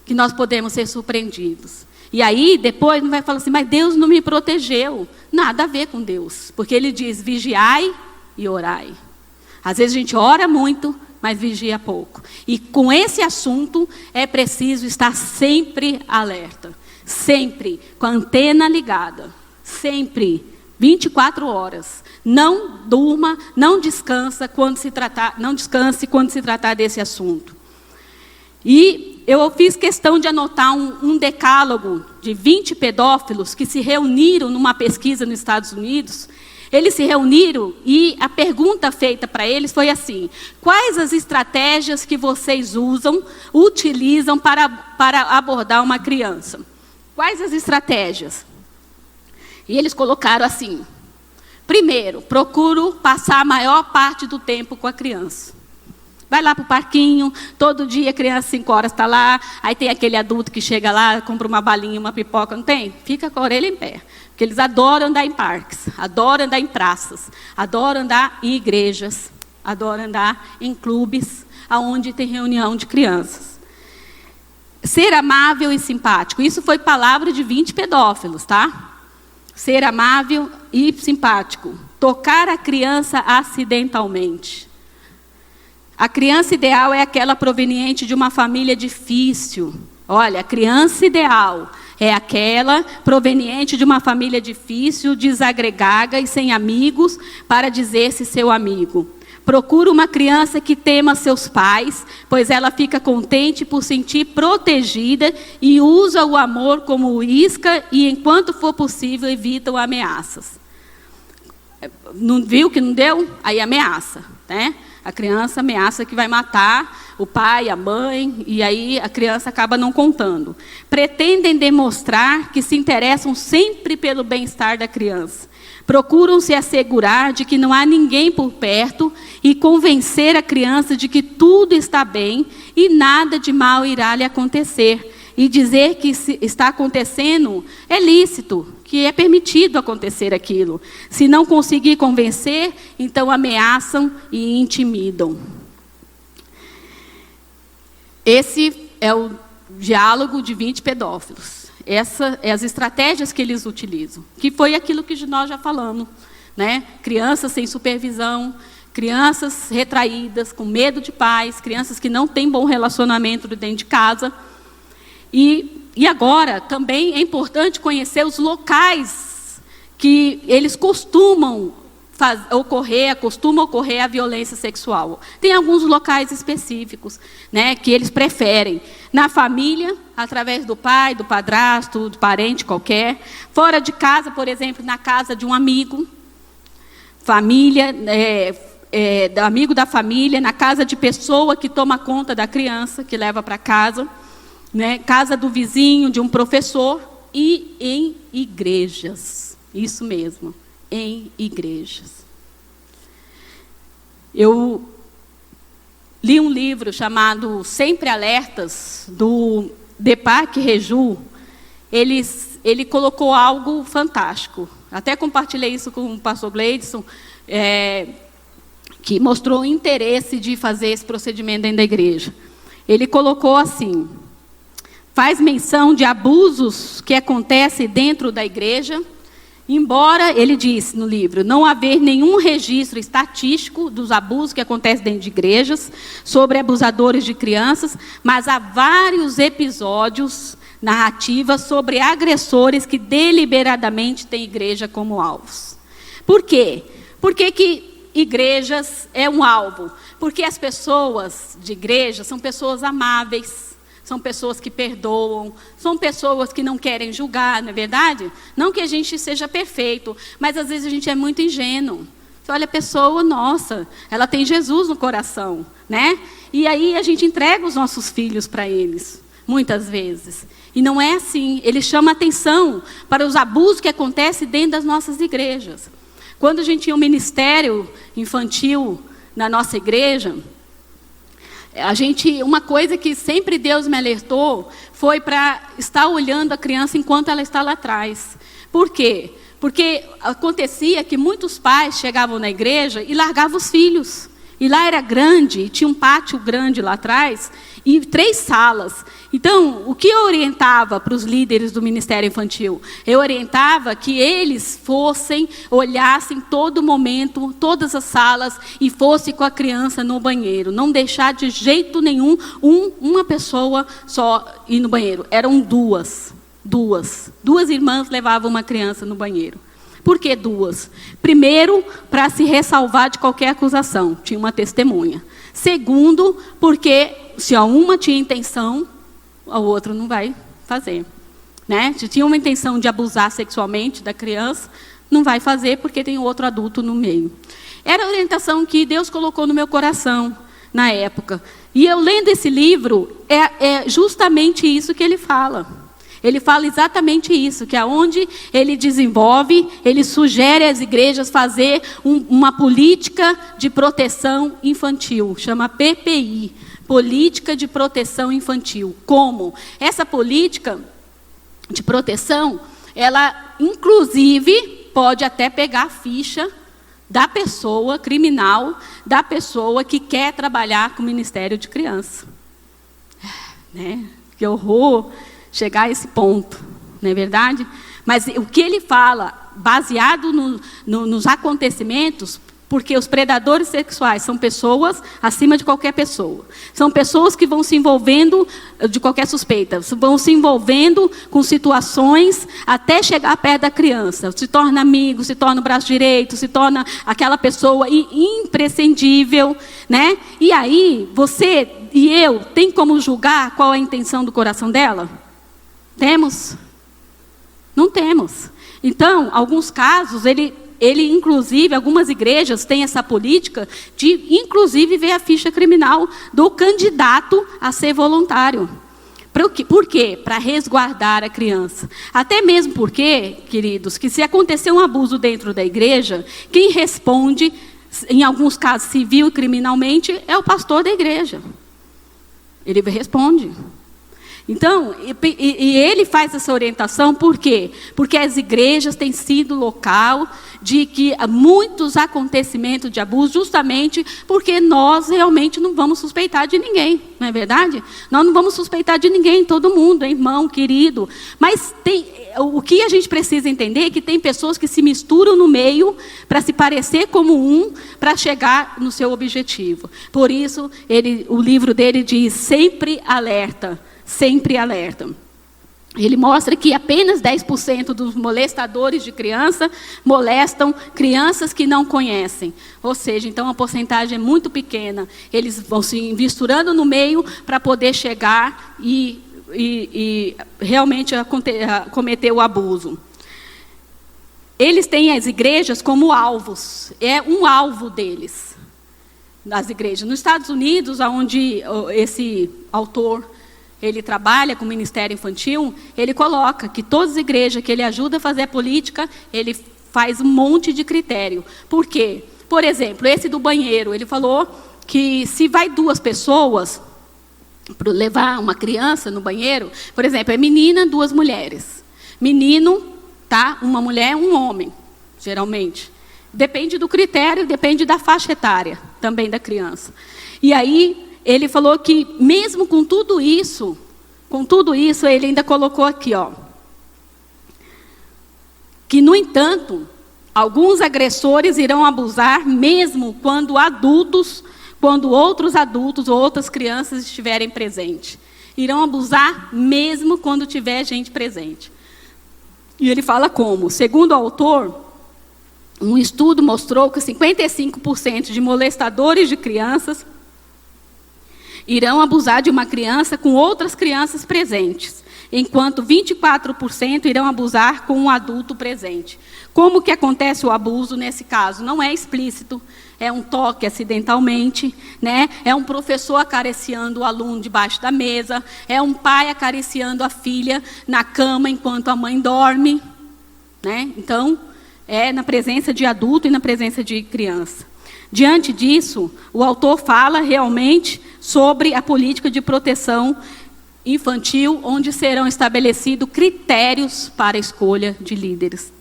que nós podemos ser surpreendidos. E aí, depois, não vai falar assim, mas Deus não me protegeu. Nada a ver com Deus. Porque Ele diz, vigiai e orai. Às vezes a gente ora muito, mas vigia pouco. E com esse assunto, é preciso estar sempre alerta. Sempre, com a antena ligada. Sempre, 24 horas. Não durma, não descanse quando se tratar desse assunto. E eu fiz questão de anotar um decálogo de 20 pedófilos que se reuniram numa pesquisa nos Estados Unidos. Eles se reuniram e a pergunta feita para eles foi assim: quais as estratégias que vocês utilizam para abordar uma criança? Quais as estratégias? E eles colocaram assim: primeiro, procuro passar a maior parte do tempo com a criança. Vai lá para o parquinho, todo dia a criança 5 horas está lá, aí tem aquele adulto que chega lá, compra uma balinha, uma pipoca, não tem? Fica com a orelha em pé. Porque eles adoram andar em parques, adoram andar em praças, adoram andar em igrejas, adoram andar em clubes, onde tem reunião de crianças. Ser amável e simpático, isso foi palavra de 20 pedófilos, tá? Ser amável e simpático. Tocar a criança acidentalmente. A criança ideal é aquela proveniente de uma família difícil. Olha, a criança ideal é aquela proveniente de uma família difícil, desagregada e sem amigos para dizer-se seu amigo. Procura uma criança que tema seus pais, pois ela fica contente por sentir protegida e usa o amor como isca e, enquanto for possível, evita ameaças. Não viu que não deu? Aí ameaça, né? A criança ameaça que vai matar o pai, a mãe, e aí a criança acaba não contando. Pretendem demonstrar que se interessam sempre pelo bem-estar da criança. Procuram se assegurar de que não há ninguém por perto e convencer a criança de que tudo está bem e nada de mal irá lhe acontecer. E dizer que se está acontecendo é lícito, que é permitido acontecer aquilo. Se não conseguir convencer, então ameaçam e intimidam. Esse é o diálogo de 20 pedófilos. Essas são as estratégias que eles utilizam, que foi aquilo que nós já falamos, né? Crianças sem supervisão, crianças retraídas, com medo de pais, crianças que não têm bom relacionamento dentro de casa. E agora, também é importante conhecer os locais que eles costumam ocorrer a violência sexual. Tem alguns locais específicos, né, que eles preferem. Na família, através do pai, do padrasto, do parente qualquer. Fora de casa, por exemplo, na casa de um amigo. Família, amigo da família, na casa de pessoa que toma conta da criança, que leva para casa. Né, casa do vizinho, de um professor, e em igrejas. Isso mesmo, em igrejas. Eu li um livro chamado Sempre Alertas, do Deepak Reju. Ele colocou algo fantástico. Até compartilhei isso com o pastor Gleidson, que mostrou interesse de fazer esse procedimento dentro da igreja. Ele colocou assim: faz menção de abusos que acontecem dentro da igreja, embora, ele diz no livro, não haver nenhum registro estatístico dos abusos que acontecem dentro de igrejas, sobre abusadores de crianças, mas há vários episódios, narrativas, sobre agressores que deliberadamente têm igreja como alvos. Por quê? Por que igrejas é um alvo? Porque as pessoas de igreja são pessoas amáveis, são pessoas que perdoam, são pessoas que não querem julgar, não é verdade? Não que a gente seja perfeito, mas às vezes a gente é muito ingênuo. Você olha a pessoa, nossa, ela tem Jesus no coração, né? E aí a gente entrega os nossos filhos para eles, muitas vezes. E não é assim, ele chama atenção para os abusos que acontecem dentro das nossas igrejas. Quando a gente tinha um ministério infantil na nossa igreja, uma coisa que sempre Deus me alertou foi para estar olhando a criança enquanto ela está lá atrás. Por quê? Porque acontecia que muitos pais chegavam na igreja e largavam os filhos. E lá era grande, tinha um pátio grande lá atrás, e 3 salas. Então, o que eu orientava para os líderes do Ministério Infantil? Eu orientava que eles fossem, olhassem todo momento, todas as salas, e fossem com a criança no banheiro. Não deixar de jeito nenhum uma pessoa só ir no banheiro. Eram 2. 2 irmãs levavam uma criança no banheiro. Por que 2? Primeiro, para se ressalvar de qualquer acusação. Tinha uma testemunha. Segundo, porque se a uma tinha intenção, o outro não vai fazer. Né? Se tinha uma intenção de abusar sexualmente da criança, não vai fazer porque tem outro adulto no meio. Era a orientação que Deus colocou no meu coração na época. E eu lendo esse livro, é justamente isso que ele fala. Ele fala exatamente isso, que aonde ele desenvolve, ele sugere às igrejas fazer uma política de proteção infantil, chama PPI, Política de Proteção Infantil. Como? Essa política de proteção, ela inclusive pode até pegar a ficha da pessoa criminal, da pessoa que quer trabalhar com o Ministério de Criança. Né? Que horror chegar a esse ponto, não é verdade? Mas o que ele fala, baseado nos acontecimentos, porque os predadores sexuais são pessoas acima de qualquer pessoa. São pessoas que vão se envolvendo, de qualquer suspeita, vão se envolvendo com situações até chegar perto da criança. Se torna amigo, se torna o braço direito, se torna aquela pessoa imprescindível, né? E aí, você e eu, tem como julgar qual é a intenção do coração dela? Temos? Não temos. Então, alguns casos, ele inclusive, algumas igrejas têm essa política de, inclusive, ver a ficha criminal do candidato a ser voluntário. Por quê? Para resguardar a criança. Até mesmo porque, queridos, que se acontecer um abuso dentro da igreja, quem responde, em alguns casos civil e criminalmente, é o pastor da igreja. Ele responde. Então, e ele faz essa orientação por quê? Porque as igrejas têm sido local de que muitos acontecimentos de abuso, justamente porque nós realmente não vamos suspeitar de ninguém, não é verdade? Nós não vamos suspeitar de ninguém, todo mundo, irmão, querido. Mas o que a gente precisa entender é que tem pessoas que se misturam no meio para se parecer como para chegar no seu objetivo. Por isso, o livro dele diz, sempre alerta. Sempre alerta. Ele mostra que apenas 10% dos molestadores de criança molestam crianças que não conhecem. Ou seja, então a porcentagem é muito pequena. Eles vão se misturando no meio para poder chegar e realmente cometer o abuso. Eles têm as igrejas como alvos. É um alvo deles, das igrejas. Nos Estados Unidos, onde esse autor ele trabalha com o Ministério Infantil, ele coloca que todas as igrejas que ele ajuda a fazer a política, ele faz um monte de critério. Por quê? Por exemplo, esse do banheiro, ele falou que se vai 2 pessoas para levar uma criança no banheiro, por exemplo, é menina, 2 mulheres. Menino, tá? Uma mulher, um homem, geralmente. Depende do critério, depende da faixa etária também da criança. E aí, ele falou que mesmo com tudo isso, ele ainda colocou aqui, ó, que, no entanto, alguns agressores irão abusar mesmo quando outros adultos ou outras crianças estiverem presentes. Irão abusar mesmo quando tiver gente presente. E ele fala como? Segundo o autor, um estudo mostrou que 55% de molestadores de crianças irão abusar de uma criança com outras crianças presentes, enquanto 24% irão abusar com um adulto presente. Como que acontece o abuso nesse caso? Não é explícito, é um toque acidentalmente, né? É um professor acariciando o aluno debaixo da mesa, é um pai acariciando a filha na cama enquanto a mãe dorme, né? Então, é na presença de adulto e na presença de criança. Diante disso, o autor fala realmente sobre a política de proteção infantil, onde serão estabelecidos critérios para a escolha de líderes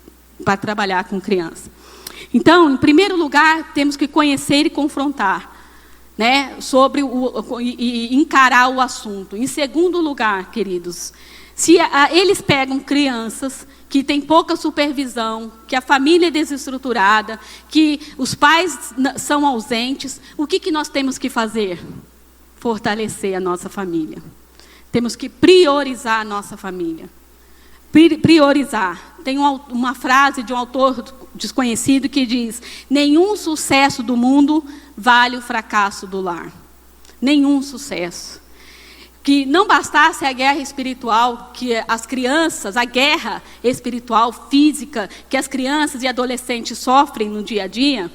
para trabalhar com criança. Então, em primeiro lugar, temos que conhecer e confrontar né, sobre e encarar o assunto. Em segundo lugar, queridos, se eles pegam crianças que têm pouca supervisão, que a família é desestruturada, que os pais são ausentes, o que nós temos que fazer? Fortalecer a nossa família. Temos que priorizar a nossa família. Priorizar. Tem uma frase de um autor desconhecido que diz: nenhum sucesso do mundo vale o fracasso do lar. Nenhum sucesso. Que não bastasse a guerra espiritual, que as crianças, a guerra espiritual, física, que as crianças e adolescentes sofrem no dia a dia,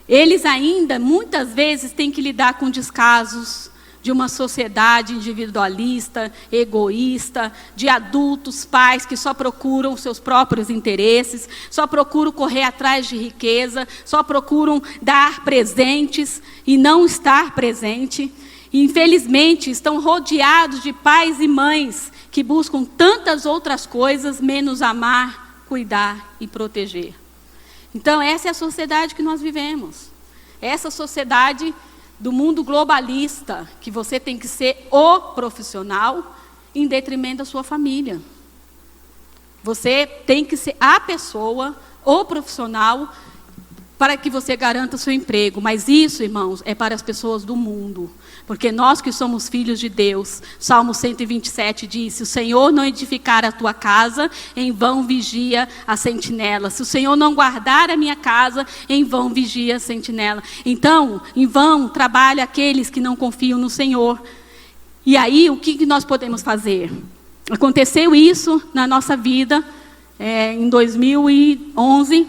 eles ainda, muitas vezes, têm que lidar com descasos de uma sociedade individualista, egoísta, de adultos, pais que só procuram seus próprios interesses, só procuram correr atrás de riqueza, só procuram dar presentes e não estar presente. E, infelizmente, estão rodeados de pais e mães que buscam tantas outras coisas, menos amar, cuidar e proteger. Então, essa é a sociedade que nós vivemos. Essa sociedade do mundo globalista, que você tem que ser o profissional em detrimento da sua família. Você tem que ser a pessoa, o profissional, para que você garanta o seu emprego. Mas isso, irmãos, é para as pessoas do mundo. Porque nós que somos filhos de Deus, Salmo 127 diz: se o Senhor não edificar a tua casa, em vão vigia a sentinela. Se o Senhor não guardar a minha casa, em vão vigia a sentinela. Então, em vão trabalha aqueles que não confiam no Senhor. E aí, o que nós podemos fazer? Aconteceu isso na nossa vida, em 2011,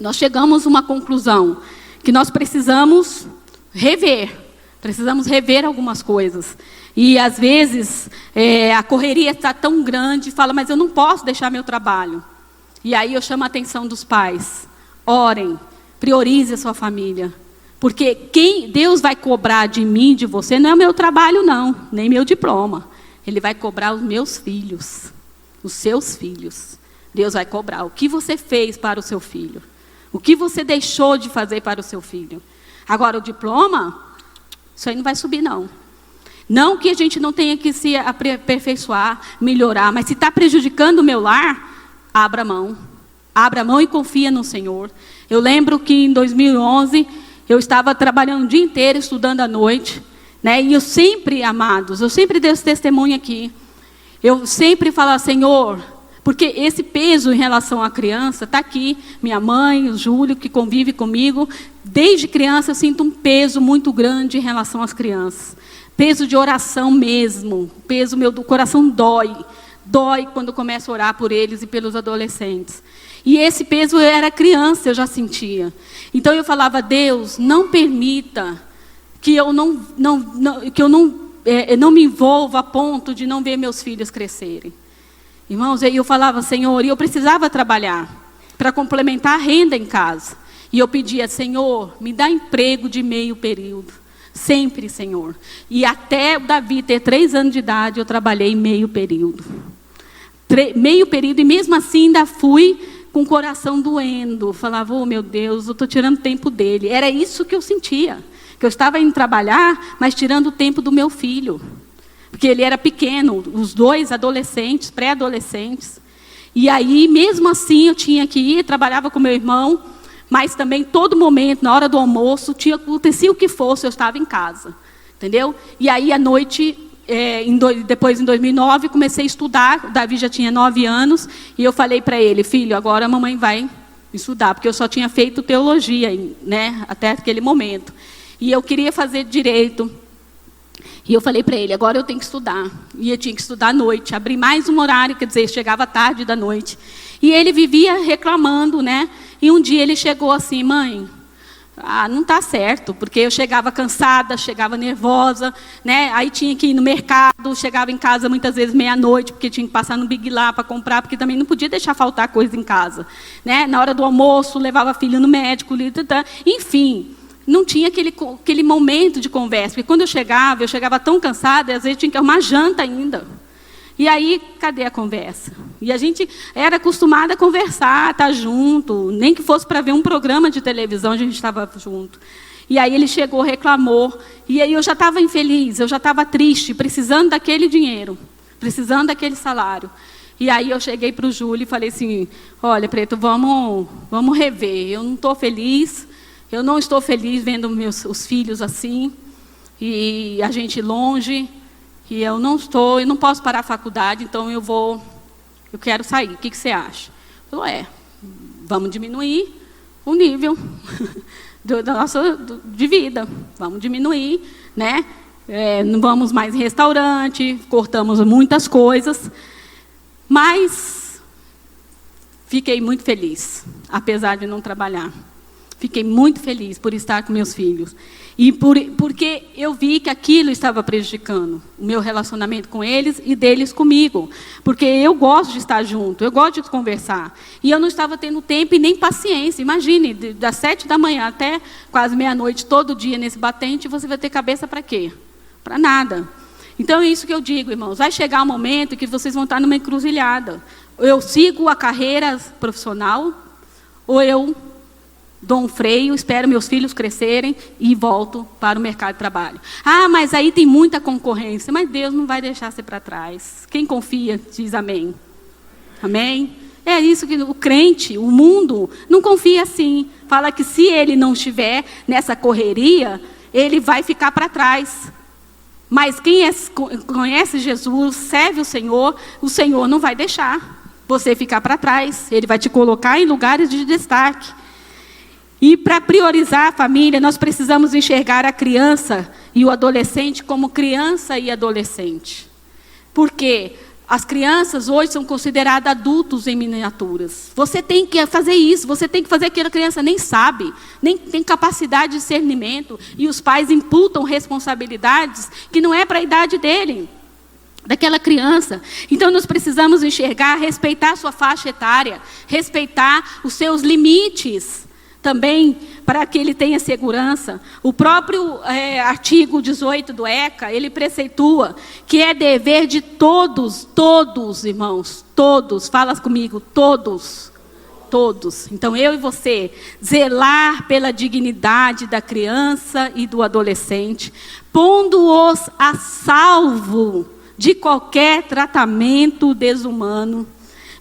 nós chegamos a uma conclusão, que nós precisamos rever algumas coisas. E às vezes a correria está tão grande, fala, mas eu não posso deixar meu trabalho. E aí eu chamo a atenção dos pais: orem, priorize a sua família. Porque quem Deus vai cobrar de mim, de você, não é o meu trabalho não, nem meu diploma. Ele vai cobrar os meus filhos, os seus filhos. Deus vai cobrar o que você fez para o seu filho, o que você deixou de fazer para o seu filho. Agora, o diploma, isso aí não vai subir, não. Não que a gente não tenha que se aperfeiçoar, melhorar, mas se está prejudicando o meu lar, abra mão. Abra mão e confia no Senhor. Eu lembro que em 2011, eu estava trabalhando o dia inteiro, estudando à noite, né? E eu sempre, amados, eu sempre dei esse testemunho aqui. Eu sempre falava: Senhor, porque esse peso em relação à criança está aqui. Minha mãe, o Júlio, que convive comigo, desde criança eu sinto um peso muito grande em relação às crianças. Peso de oração mesmo. Peso meu do coração dói. Dói quando eu começo a orar por eles e pelos adolescentes. E esse peso eu era criança, eu já sentia. Então eu falava: Deus, não permita que eu não me envolva a ponto de não ver meus filhos crescerem. Irmãos, aí eu falava: Senhor, e eu precisava trabalhar para complementar a renda em casa. E eu pedia: Senhor, me dá emprego de meio período. Sempre, Senhor. E até o Davi ter 3 anos de idade, eu trabalhei meio período. Meio período, e mesmo assim ainda fui com o coração doendo. Falava: oh meu Deus, eu estou tirando tempo dele. Era isso que eu sentia. Que eu estava indo trabalhar, mas tirando o tempo do meu filho. Porque ele era pequeno, os 2 adolescentes, pré-adolescentes. E aí, mesmo assim, eu tinha que ir, trabalhava com meu irmão, mas também, todo momento, na hora do almoço, acontecia o que fosse, eu estava em casa. Entendeu? E aí, à noite, depois, em 2009, comecei a estudar. O Davi já tinha 9 anos, e eu falei para ele: filho, agora a mamãe vai estudar, porque eu só tinha feito teologia, né, até aquele momento. E eu queria fazer direito. E eu falei para ele: agora eu tenho que estudar. E eu tinha que estudar à noite, abrir mais um horário, quer dizer, chegava tarde da noite. E ele vivia reclamando, né? E um dia ele chegou assim: mãe, não está certo, porque eu chegava cansada, chegava nervosa, né? Aí tinha que ir no mercado, chegava em casa muitas vezes meia-noite, porque tinha que passar no Big Lá para comprar, porque também não podia deixar faltar coisa em casa, né? Na hora do almoço, levava a filha no médico, enfim. Não tinha aquele momento de conversa. Porque quando eu chegava tão cansada, às vezes tinha que arrumar janta ainda. E aí, cadê a conversa? E a gente era acostumada a conversar, estar junto. Nem que fosse para ver um programa de televisão, a gente estava junto. E aí ele chegou, reclamou. E aí eu já estava infeliz, eu já estava triste, precisando daquele dinheiro, precisando daquele salário. E aí eu cheguei para o Júlio e falei assim, olha, Preto, vamos rever. Eu não estou feliz, eu não estou feliz vendo os filhos assim, e a gente longe, e eu não posso parar a faculdade, então eu quero sair. O que você acha? Eu falei, vamos diminuir o nível de vida, vamos diminuir, né? Não vamos mais em restaurante, cortamos muitas coisas. Mas fiquei muito feliz, apesar de não trabalhar. Fiquei muito feliz por estar com meus filhos. E porque eu vi que aquilo estava prejudicando o meu relacionamento com eles e deles comigo. Porque eu gosto de estar junto, eu gosto de conversar. E eu não estava tendo tempo e nem paciência. Imagine, das 7 da manhã até quase meia-noite, todo dia nesse batente, você vai ter cabeça para quê? Para nada. Então, é isso que eu digo, irmãos. Vai chegar um momento que vocês vão estar numa encruzilhada. Eu sigo a carreira profissional, ou eu dou um freio, espero meus filhos crescerem e volto para o mercado de trabalho. Ah, mas aí tem muita concorrência. Mas Deus não vai deixar você para trás. Quem confia, diz amém. Amém? É isso que o crente, o mundo, não confia assim. Fala que se ele não estiver nessa correria, ele vai ficar para trás. Mas quem conhece Jesus, serve o Senhor não vai deixar você ficar para trás. Ele vai te colocar em lugares de destaque. E para priorizar a família, nós precisamos enxergar a criança e o adolescente como criança e adolescente. Por quê? As crianças hoje são consideradas adultos em miniaturas. Você tem que fazer isso, você tem que fazer aquilo que a criança nem sabe, nem tem capacidade de discernimento, e os pais imputam responsabilidades que não é para a idade dele, daquela criança. Então nós precisamos enxergar, respeitar a sua faixa etária, respeitar os seus limites, também para que ele tenha segurança. O próprio artigo 18 do ECA, ele preceitua que é dever de todos, irmãos, todos, fala comigo, todos. Então eu e você, zelar pela dignidade da criança e do adolescente, pondo-os a salvo de qualquer tratamento desumano,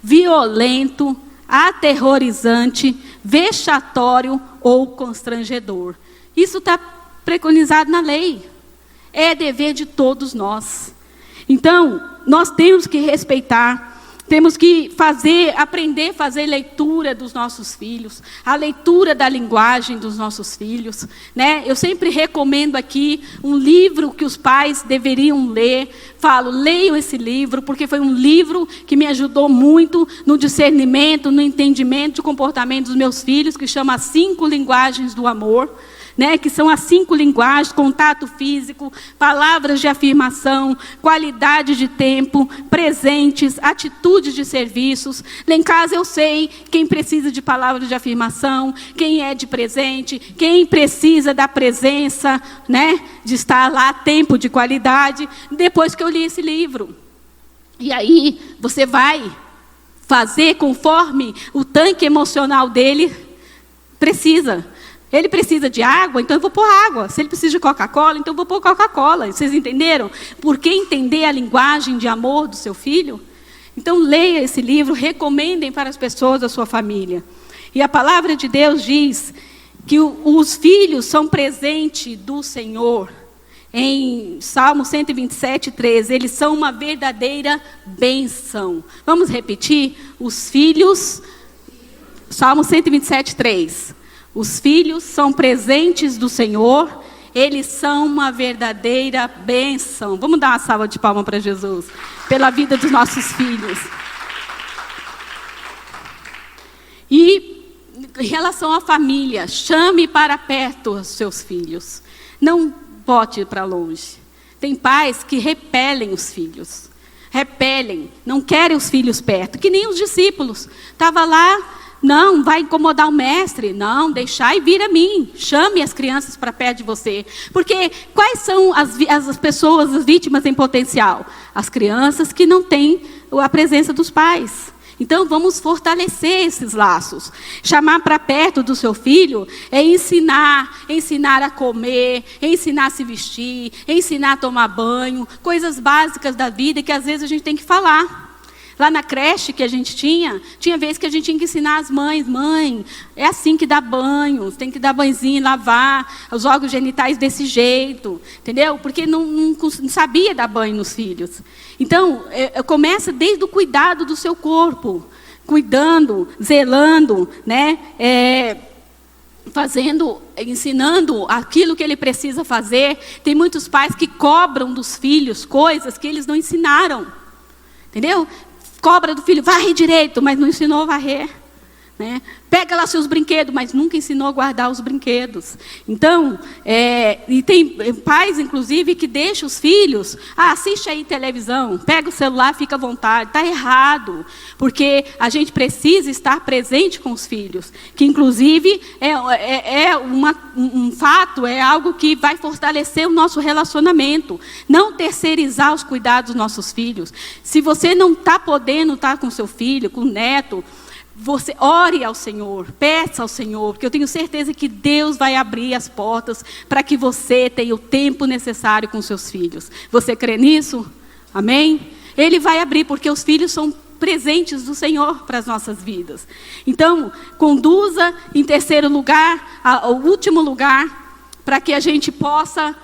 violento, aterrorizante, vexatório ou constrangedor. Isso está preconizado na lei. É dever de todos nós. Então, nós temos que respeitar, temos que aprender a fazer leitura dos nossos filhos, a leitura da linguagem dos nossos filhos, né? Eu sempre recomendo aqui um livro que os pais deveriam ler. Falo, leiam esse livro, porque foi um livro que me ajudou muito no discernimento, no entendimento de comportamento dos meus filhos, que chama As 5 Linguagens do Amor. Né, que são as 5 linguagens: contato físico, palavras de afirmação, qualidade de tempo, presentes, atitudes de serviços. Lá em casa eu sei quem precisa de palavras de afirmação, quem é de presente, quem precisa da presença, né, de estar lá, tempo de qualidade, depois que eu li esse livro. E aí você vai fazer conforme o tanque emocional dele precisa. Ele precisa de água, então eu vou pôr água. Se ele precisa de Coca-Cola, então eu vou pôr Coca-Cola. Vocês entenderam? Por que entender a linguagem de amor do seu filho? Então leia esse livro, recomendem para as pessoas da sua família. E a palavra de Deus diz que os filhos são presente do Senhor. Em Salmo 127, 13, eles são uma verdadeira bênção. Vamos repetir? Os filhos, Salmo 127, 3. Os filhos são presentes do Senhor, eles são uma verdadeira bênção. Vamos dar uma salva de palmas para Jesus, pela vida dos nossos filhos. E em relação à família, chame para perto os seus filhos. Não bote para longe. Tem pais que repelem os filhos. Repelem, não querem os filhos perto, que nem os discípulos. Estava lá. Não, vai incomodar o mestre. Não, deixar e vir a mim. Chame as crianças para perto de você. Porque quais são as pessoas, as vítimas em potencial? As crianças que não têm a presença dos pais. Então, vamos fortalecer esses laços. Chamar para perto do seu filho é ensinar a comer, ensinar a se vestir, ensinar a tomar banho, coisas básicas da vida que às vezes a gente tem que falar. Lá na creche que a gente tinha vezes que a gente tinha que ensinar as mães, mãe, é assim que dá banho, tem que dar banhozinho, lavar os órgãos genitais desse jeito, entendeu? Porque não sabia dar banho nos filhos. Então, começa desde o cuidado do seu corpo, cuidando, zelando, né? Ensinando aquilo que ele precisa fazer. Tem muitos pais que cobram dos filhos coisas que eles não ensinaram, entendeu? Cobra do filho, varre direito, mas não ensinou a varrer. Né? Pega lá seus brinquedos, mas nunca ensinou a guardar os brinquedos. Então, e tem pais, inclusive, que deixam os filhos, assiste aí televisão, pega o celular, fica à vontade. Está errado, porque a gente precisa estar presente com os filhos, que, inclusive, um fato, é algo que vai fortalecer o nosso relacionamento. Não terceirizar os cuidados dos nossos filhos. Se você não está podendo estar com seu filho, com o neto, você ore ao Senhor, peça ao Senhor, porque eu tenho certeza que Deus vai abrir as portas para que você tenha o tempo necessário com seus filhos. Você crê nisso? Amém? Ele vai abrir, porque os filhos são presentes do Senhor para as nossas vidas. Então, conduza em terceiro lugar, o último lugar, para que a gente possa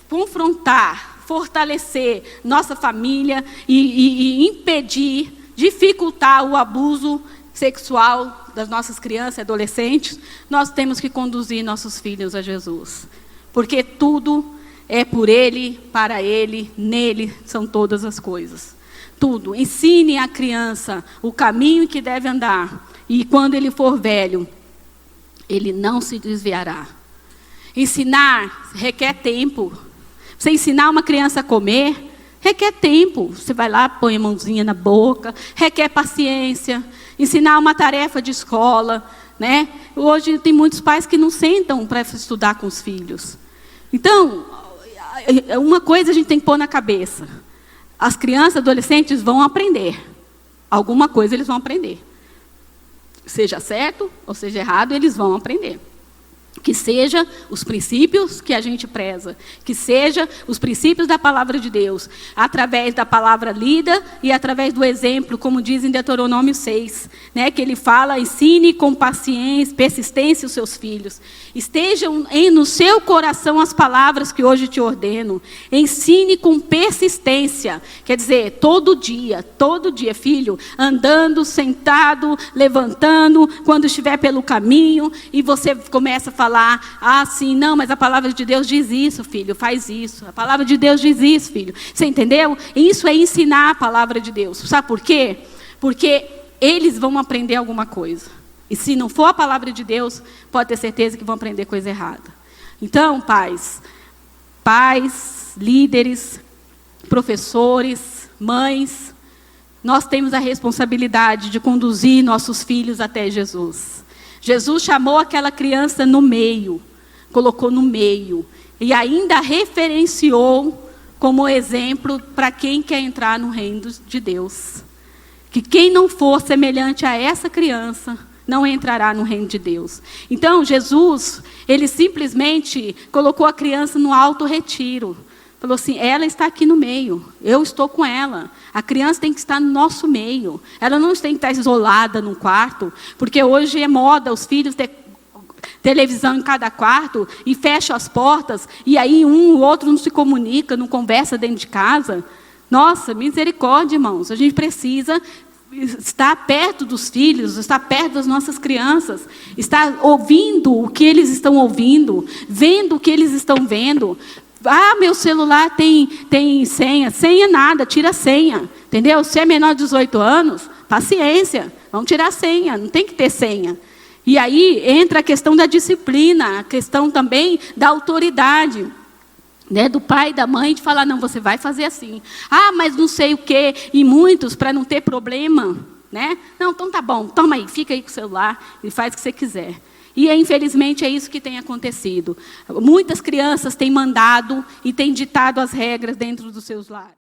confrontar, fortalecer nossa família e impedir, dificultar o abuso sexual das nossas crianças e adolescentes. Nós temos que conduzir nossos filhos a Jesus. Porque tudo é por Ele, para Ele, nele são todas as coisas. Tudo. Ensine a criança o caminho em que deve andar. E quando ele for velho, ele não se desviará. Ensinar requer tempo. Você ensinar uma criança a comer requer tempo. Você vai lá, põe a mãozinha na boca, requer paciência. Ensinar uma tarefa de escola, né? Hoje tem muitos pais que não sentam para estudar com os filhos. Então, uma coisa a gente tem que pôr na cabeça. As crianças, adolescentes vão aprender. Alguma coisa eles vão aprender. Seja certo ou seja errado, eles vão aprender. Que seja os princípios que a gente preza, que seja os princípios da palavra de Deus, através da palavra lida e através do exemplo, como diz em Deuteronômio 6, né, que ele fala, ensine com paciência, persistência os seus filhos. Estejam no seu coração as palavras que hoje te ordeno. Ensine com persistência, quer dizer, todo dia, filho, andando, sentado, levantando, quando estiver pelo caminho, e você começa a falar, sim, não, mas a palavra de Deus diz isso, filho, faz isso. A palavra de Deus diz isso, filho. Você entendeu? Isso é ensinar a palavra de Deus. Sabe por quê? Porque eles vão aprender alguma coisa. E se não for a palavra de Deus, pode ter certeza que vão aprender coisa errada. Então, pais, líderes, professores, mães, nós temos a responsabilidade de conduzir nossos filhos até Jesus. Jesus chamou aquela criança no meio, colocou no meio, e ainda referenciou como exemplo para quem quer entrar no reino de Deus. Que quem não for semelhante a essa criança, não entrará no reino de Deus. Então, Jesus, ele simplesmente colocou a criança no alto retiro. Falou assim, ela está aqui no meio, eu estou com ela. A criança tem que estar no nosso meio. Ela não tem que estar isolada num quarto, porque hoje é moda os filhos ter televisão em cada quarto e fecham as portas, e aí o outro não se comunica, não conversa dentro de casa. Nossa, misericórdia, irmãos. A gente precisa estar perto dos filhos, estar perto das nossas crianças, estar ouvindo o que eles estão ouvindo, vendo o que eles estão vendo. Meu celular tem senha. Senha nada, tira a senha. Entendeu? Se é menor de 18 anos, paciência. Vamos tirar a senha, não tem que ter senha. E aí entra a questão da disciplina, a questão também da autoridade, né, do pai e da mãe, de falar, não, você vai fazer assim. Mas não sei o quê. E muitos, para não ter problema, né? Não, então tá bom, toma aí, fica aí com o celular e faz o que você quiser. E, infelizmente, é isso que tem acontecido. Muitas crianças têm mandado e têm ditado as regras dentro dos seus lares.